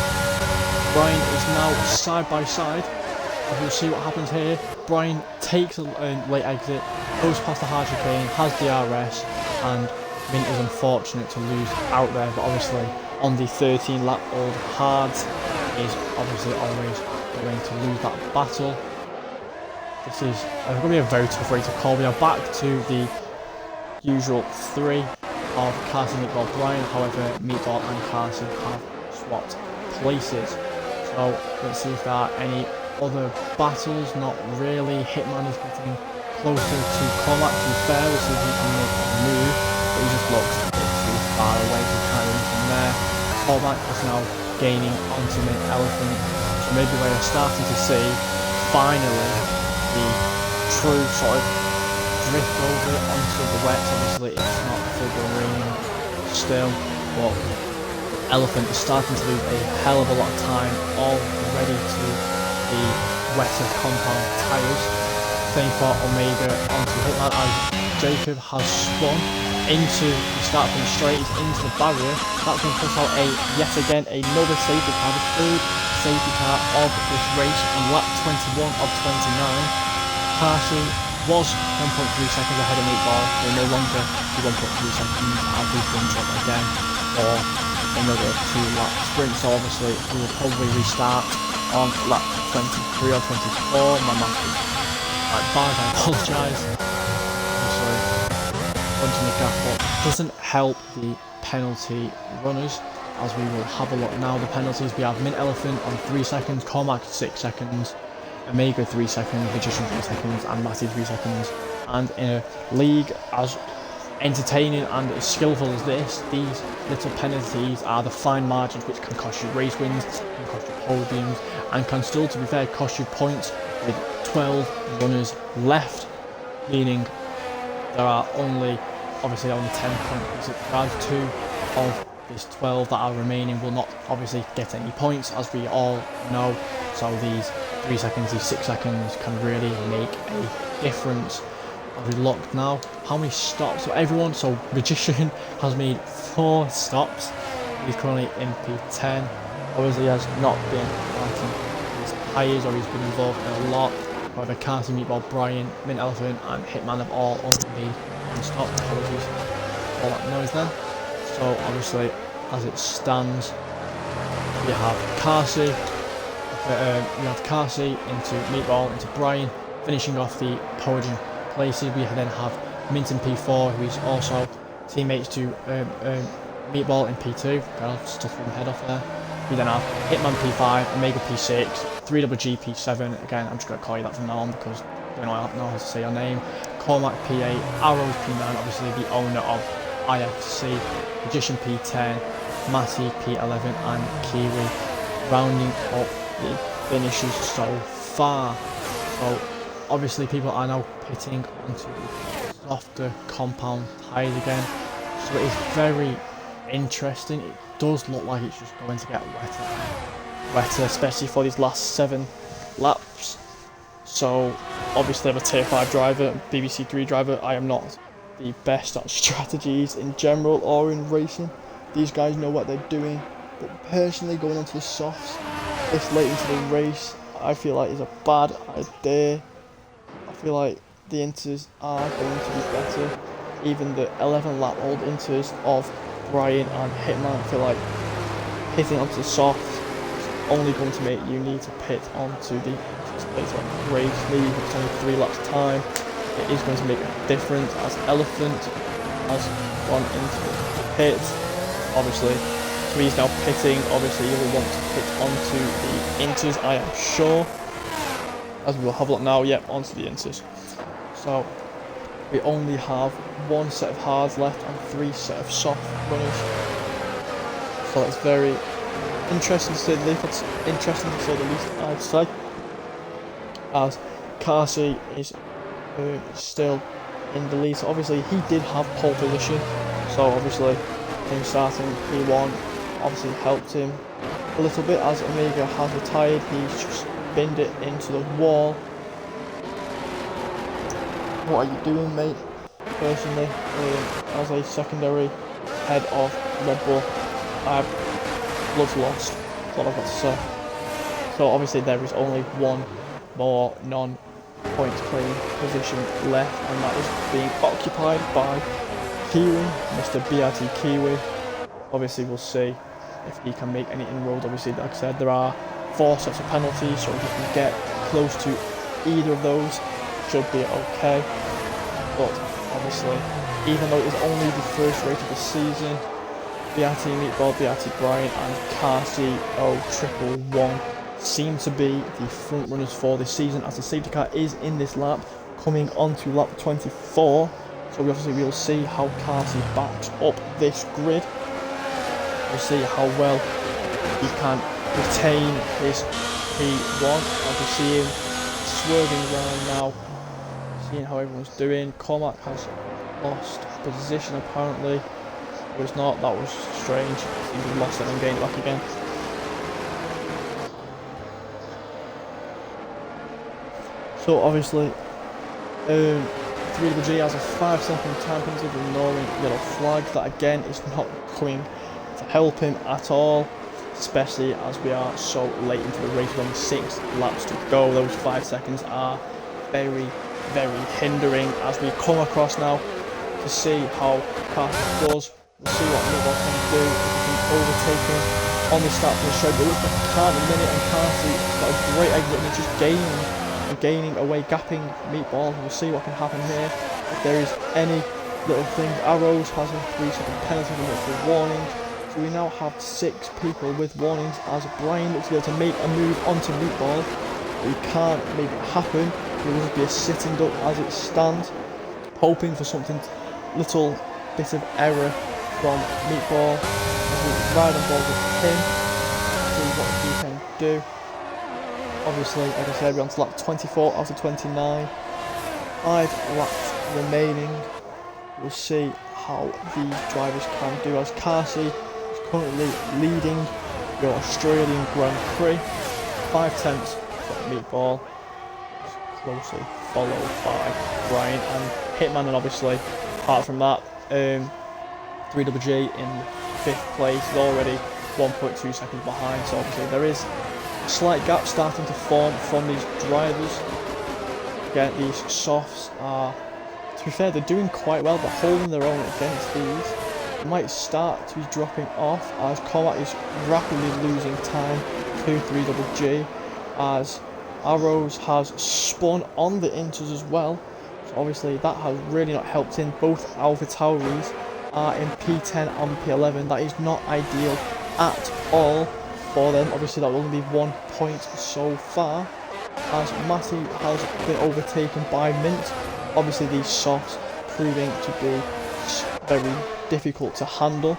Brian is now side by side, and we'll see what happens here. Brian takes a late exit, goes past the hard chicane, has DRS, and Mint is unfortunate to lose out there, but obviously on the 13 lap old hard is obviously always going to lose that battle. This is going to be a very tough race to call. We are back to the usual three of Carty, Meatball, Brian. However, Meatball and Carty have swapped places. So let's see if there are any other battles. Not really. Hitman is getting closer to Cormac, to be fair. We'll see if he can make a move, but he just looks a bit too far away to kind of from there. Cormac is now gaining onto Mint Elephant, so maybe we're starting to see finally the true sort of drift over onto the wet. Obviously it's not full raining still, but Elephant is starting to lose a hell of a lot of time already to the wetter compound tyres. Same for Omega onto Hitman as Jacob has spun into the start from straight into the barrier. That's going to push out yet again another safety car, the third safety car of this race on lap 21 of 29. Carson was 1.3 seconds ahead of Meatball, but no longer the 1.3 seconds as we've been dropped again for another 2 lap sprint. So obviously we will probably restart on lap 23 or 24. My math is quite bad, I apologise. Obviously, punching the gap up doesn't help the penalty runners, as we will have a look now. The penalties, we have Mint Elephant on 3 seconds, Cormac 6 seconds, Omega 3 seconds, Magician 3 seconds, and Matty 3 seconds. And in a league as entertaining and as skillful as this, these little penalties are the fine margins which can cost you race wins, can cost you podiums, and can still, to be fair, cost you points with 12 runners left, meaning there are only 10 points. Round 2 of this 12 that are remaining will not obviously get any points, as we all know. So these 3 seconds, these 6 seconds can really make a difference. As we look now, how many stops? So Magician has made 4 stops. He's currently in P10. Obviously, he has not been fighting his tyres, or he's been involved in a lot. However, Carson, Meatball, Brian, Mint Elephant, and Hitman have all only made 1 stop. Apologies for all that noise then. So obviously, as it stands, we have Carsey into Meatball, into Brian, finishing off the podium places. We then have Mint in P4, who is also teammates to Meatball in P2. I'll stuff him head off there. We then have Hitman P5, Omega P6, 3GG P7. Again, I'm just going to call you that from now on because I don't know how to say your name. Cormac P8, Arrows P9, obviously the owner of IFC, Magician P10, Matty P11, and Kiwi rounding up the finishes so far. So obviously people are now pitting onto the softer compound tyres again, so it is very interesting. It does look like it's just going to get wetter, especially for these last 7 laps. So obviously I'm a tier 5 driver, BBC 3 driver. I am not the best at strategies in general or in racing. These guys know what they're doing, but personally going onto the softs this late into the race, I feel like is a bad idea. I feel like the inters are going to be better. Even the 11 lap old inters of Brian and Hitman, I feel like hitting onto the softs is only going to make you need to pit onto the later on in the race. Maybe if it's only 3 laps time, it is going to make a difference, as Elephant has gone into the pit, obviously. So he's now pitting. Obviously you will want to pit onto the inters, I am sure. As we will have a look now, yep, onto the inters. So we only have 1 set of hards left and 3 set of soft runners. So that's very interesting to say the least. That's interesting to say the least, I'd say. As Carsey is still in the lead. So obviously he did have pole position. So obviously him starting P1 obviously helped him a little bit, as Omega has retired. He's just binned it into the wall. What are you doing, mate? Personally, as a secondary head of Red Bull, I'm blood lost. That's all I've got to say. So obviously there is only 1 more non-points claim position left, and that is being occupied by Kiwi, Mr. BRT Kiwi. Obviously we'll see if he can make any inroads. Obviously, like I said, there are 4 sets of penalties, so if he can get close to either of those, should be okay. But obviously, even though it is only the first race of the season, BRT Meatball, BRT Brian, and Carsey 0111 seem to be the front runners for this season, as the safety car is in this lap, coming onto lap 24. So obviously we'll see how Carsey backs up this grid. We'll see how well he can retain his P1, as we see him swerving around now, seeing how everyone's doing. Cormac has lost position apparently. It was not, that was strange. He lost it and gained it back again. So obviously 3GG has a 5-second time penalty with ignoring yellow flag. That again is not going to help him at all. especially as we are so late into the race with only 6 laps to go. Those 5 seconds are very, very hindering as we come across now to see how Carson does. We'll see what Meatball can do if he can overtake him on the start for the show. But it looks like he can't in a minute, and Carson got a great exit and just gaining away, gapping Meatball. We'll see what can happen here. If there is any little things. Arrows has a 3-second penalty for warnings. So we now have 6 people with warnings as Brian looks to be able to make a move onto Meatball. But he can't make it happen. It will just be a sitting duck as it stands. Hoping for something, little bit of error from Meatball as we ride on board with him. See what he can do. Obviously, like I said, we're on to lap 24 out of 29. 5 laps remaining. We'll see how these drivers can do as Carsey is currently leading the Australian Grand Prix. 5/10 for Meatball, closely followed by Brian and Hitman, and obviously apart from that 3GG in 5th place is already 1.2 seconds behind, so obviously there is a slight gap starting to form from these drivers. Again, these softs are, to be fair, they're doing quite well, but holding their own against these. It might start to be dropping off as Cormac is rapidly losing time to 3GG as Arrows has spun on the inters as well. So obviously that has really not helped in. Both Alpha Tauris are in P10 and P11. That is not ideal at all for them. Obviously that will only be 1 point so far as Matty has been overtaken by Mint. Obviously these softs proving to be very difficult to handle.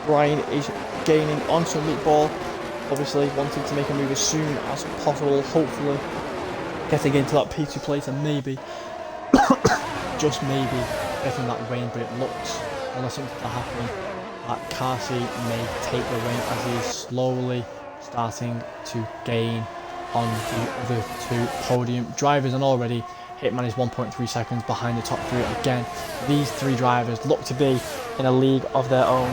Brian is gaining onto Meatball, obviously wanting to make a move as soon as possible, hopefully getting into that P2 place and maybe, just maybe, getting that win. But it looks, unless something to happen, that Carsey may take the win as he is slowly starting to gain on the other 2 podium drivers, and already Hitman is 1.3 seconds behind the top 3. Again, these 3 drivers look to be in a league of their own.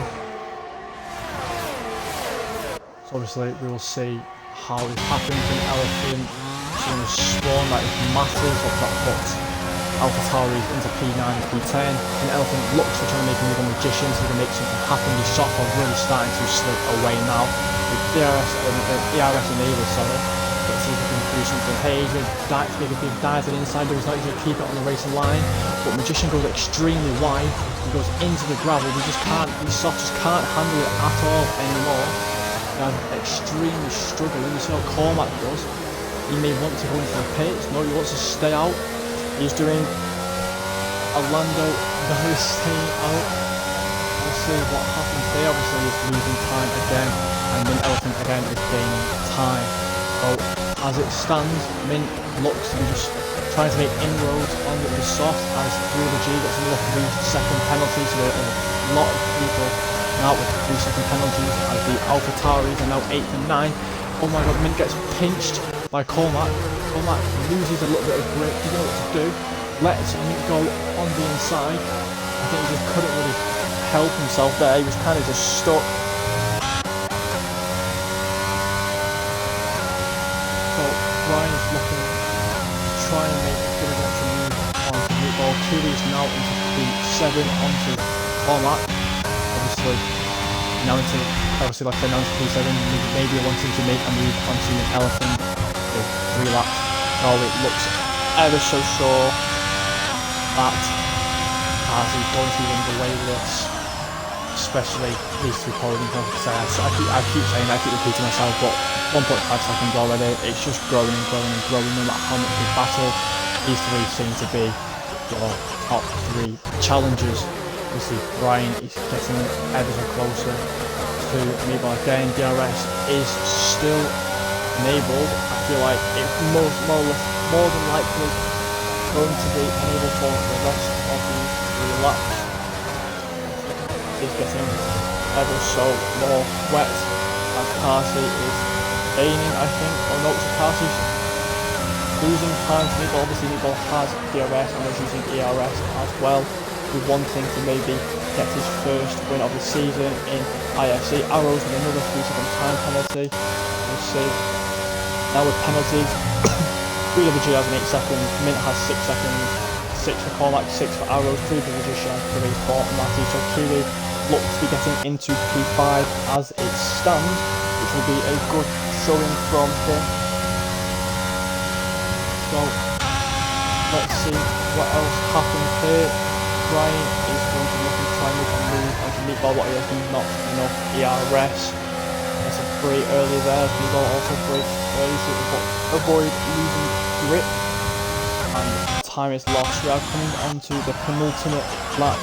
So obviously we will see how it happens. An Elephant seeing a swarm that is massive, so that puts Alpha Tauris into P9 and P10. An Elephant looks to try to make a move on Magician so he can make something happen. The shots are really starting to slip away now with ERS enabled, sorry. Let's see if we can do something. Hey, he's going to make a big dive to the inside, but he's not going to keep it on the racing line. But Magician goes extremely wide. He goes into the gravel. We just can't, these softs just can't handle it at all anymore. They're extremely struggling. You see how Cormac does. He may want to go into the pits. No, he wants to stay out. He's doing a Lando that is staying out. We'll see what happens there. Obviously, he's losing time again. And then Elephant again is gaining time. So as it stands, Mint looks to be just trying to make inroads on the soft as 3GG gets another 3-second penalty. So there are a lot of people now with 3-second penalties as the Alpha Tauris are now 8th and 9th. Oh my god, Mint gets pinched by Cormac. Cormac loses a little bit of grip. He knows what to do. Lets Mint go on the inside. I think he just couldn't really help himself there. He was kind of just stuck. Brian is looking to try and make a bit of an extra move onto Meatball. Cooley is now into P7 onto Cormac. Obviously like I said, now into P7, maybe wanting to make a move onto an Elephant with 3 laps. Oh, it looks ever so sure that Carsey's going to win the way with this. Especially these 2 podiums. I keep repeating myself, but 1.5 seconds already. It's just growing and growing and growing. No matter how much we battle, these 3 seem to be your top 3 challengers. You see Brian is getting ever so closer to Meatball again. DRS is still enabled. I feel like it's more than likely going to be enabled for the rest of these 3 laps. Is getting ever so more wet as Carsey is gaining, I think. Oh no, so Carsey's losing time to Meatball. Obviously Meatball has DRS and is using ERS as well. be wanting to maybe get his first win of the season in IFC. Arrows with another 3-second time penalty. We'll see. Now with penalties, 3WG has an 8 seconds, Mint has 6 seconds, 6 for Cormac, 6 for Arrows, 3 for Magician, 3 for Matty. So Kiwi looks to be getting into P5 as it stands, which will be a good showing from him. So let's see what else happens here. Brian is going to look and try and make a move onto Meatball, what he has been not enough ERS. That's a break early there. Meatball also breaks early so he can avoid losing grip. And time is lost. We are coming on to the penultimate lap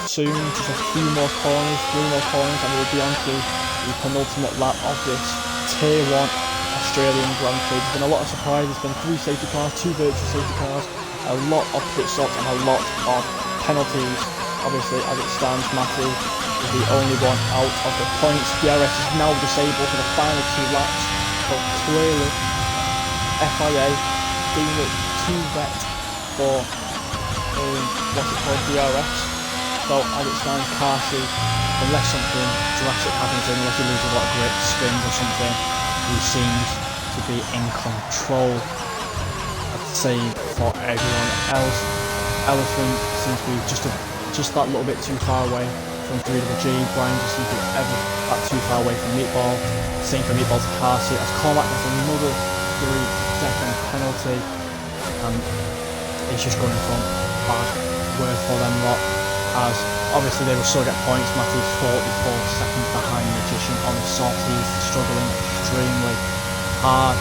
soon. Just a few more corners, 3 more corners, and we'll be on to the penultimate lap of this Tier 1 Australian Grand Prix. There's been a lot of surprises. There's been 3 safety cars, 2 virtual safety cars, a lot of pit stops, and a lot of penalties. Obviously, as it stands, Matty is the only one out of the points. DRS is now disabled for the final 2 laps, but clearly FIA deem it too wet for what's it called, DRS. So as it stands, Carty, unless something drastic happens to him, unless he loses a lot of grip, spins or something, he seems to be in control. I'd say for everyone else, Elephant seems to be just that little bit too far away from 3WG. Brian just seems to be ever that too far away from Meatball. Same for Meatball to Carty. As Cormac gets another 3-second penalty, and it's just going from bad word for them lot. As obviously they will still get points. Matty's 44 seconds behind Magician on the soft. He's struggling extremely hard.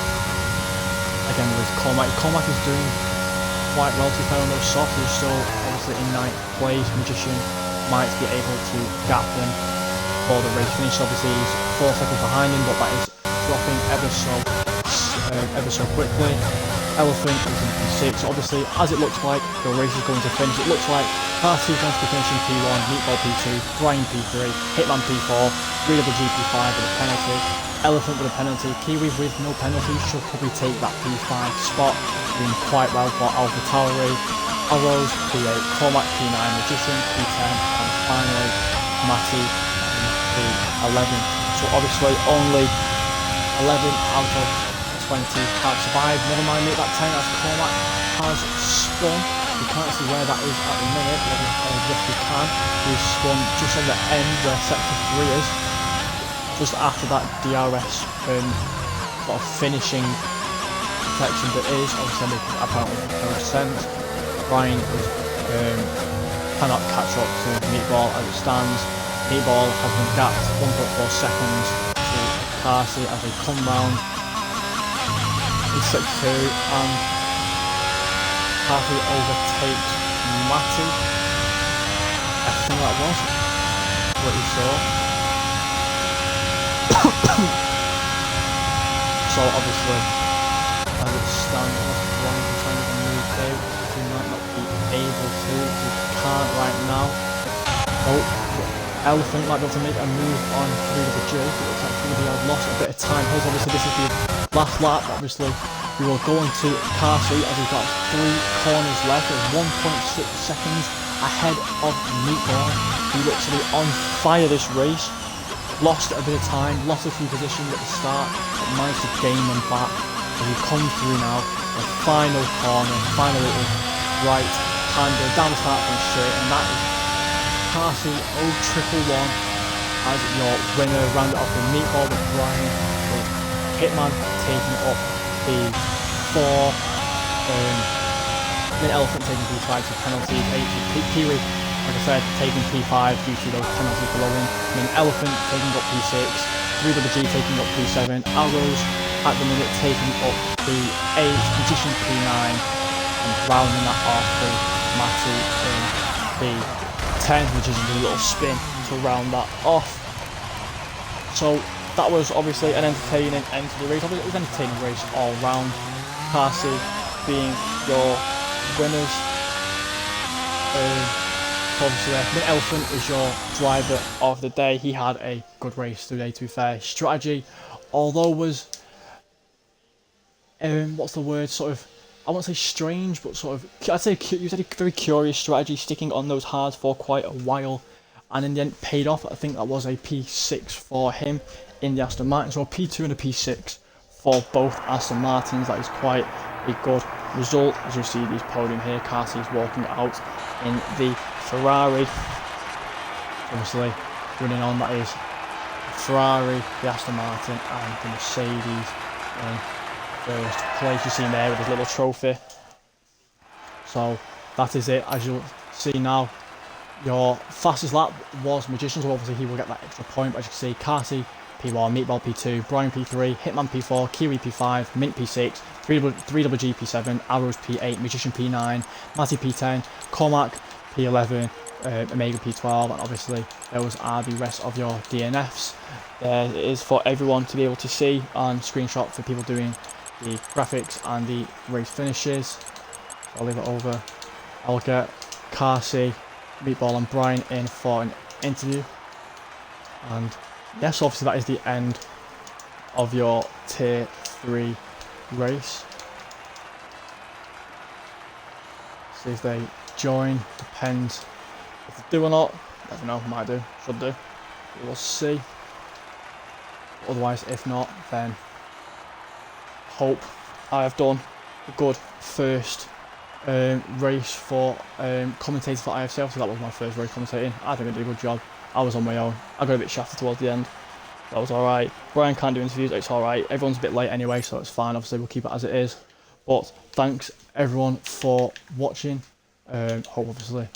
Again with Cormac. Cormac is doing quite well to be fair on those softs. He's still obviously in 9th place. Magician might be able to gap him for the race finish. Obviously he's 4 seconds behind him, but that is dropping ever so quickly. Elephant is in P6. Obviously, as it looks like the race is going to finish, it looks like Carty is going to be finishing P1, Meatball P2, Brian P3, Hitman P4, 3WG P5 with a penalty, Elephant with a penalty, Kiwi with no penalty should probably take that P5 spot, doing quite well for Alpha Tauri, Arrows P8, Cormac P9, Magician P10, and finally Matty P11. So obviously only 11 out of 20 have survived. Never mind that time as Cormac has spun. We can't see where that is at the minute. Yes, we can. He's spun just on the end where sector 3 is. Just after that DRS sort of finishing section that is. Obviously making apparently no sense. Brian is, cannot catch up to Meatball as it stands. Meatball has been gapped 1.4 seconds to Carty as they come round in sector 2, and Carty overtakes Matty. I think that was what you saw. So obviously, as it stands, Brian can try and make a move there. He might not be able to. He can't right now. Oh, Elephant might be able to make a move on 3WG. It looks like 3WG has lost a bit of time. Obviously, this is the last lap. Obviously, we will go into Carty as we've got 3 corners left. There's 1.6 seconds ahead of Meatball, who looks to be on fire this race. Lost a bit of time, lost a few positions at the start, but managed to gain them back. As we come through now, the final corner, final little right hander down the start from straight, and that is Carty 0-1-1 as your winner. Rounded off with Meatball with Brian, with Hitman taking up P4, then Elephant taking P5 to penalties, 8 Kiwi, like I said, taking P5 due to those penalties below him, then Elephant taking up P6, 3WG taking up P7, Arrows at the minute taking up P8, Magician P9, and rounding that off with Matty in P10, which is a little spin to round that off. So that was obviously an entertaining end to the race. Obviously, it was an entertaining race all round. Carty being your winners. Obviously, the Elephant is your driver of the day. He had a good race today, to be fair. Strategy, although was what's the word? Sort of I won't say strange, but sort of, I'd say you said a very curious strategy, sticking on those hards for quite a while, and in the end paid off. I think that was a P6 for him in the Aston Martin, so a P2 and a P6 for both Aston Martins. That is quite a good result. As you see these podium here, Carsy's walking out in the Ferrari, obviously running on. That is Ferrari, the Aston Martin and the Mercedes in first place. You see him there with his little trophy. So that is it. As you'll see now, your fastest lap was Magician, so obviously he will get that extra point. But as you can see, Carsey P1, Meatball P2, Brian P3, Hitman P4, Kiwi P5, Mint P6, 3WG P7, Arrows P8, Magician P9, Matty P10, Cormac P11, Omega P12, and obviously those are the rest of your DNFs. There it is for everyone to be able to see and screenshot for people doing the graphics and the race finishes. So I'll leave it over. I'll get Carsey, Meatball and Brian in for an interview. And yes, obviously that is the end of your tier 3 race. See if they join, depends if they do or not. Never know, might do, should do. We will see. Otherwise, if not, then hope I have done a good first race for commentating for IFC. Obviously that was my first race commentating. I think I did a good job. I was on my own. I got a bit shafted towards the end. That was alright. Brian can't do interviews, it's alright. Everyone's a bit late anyway, so it's fine. Obviously we'll keep it as it is. But thanks everyone for watching. Hope obviously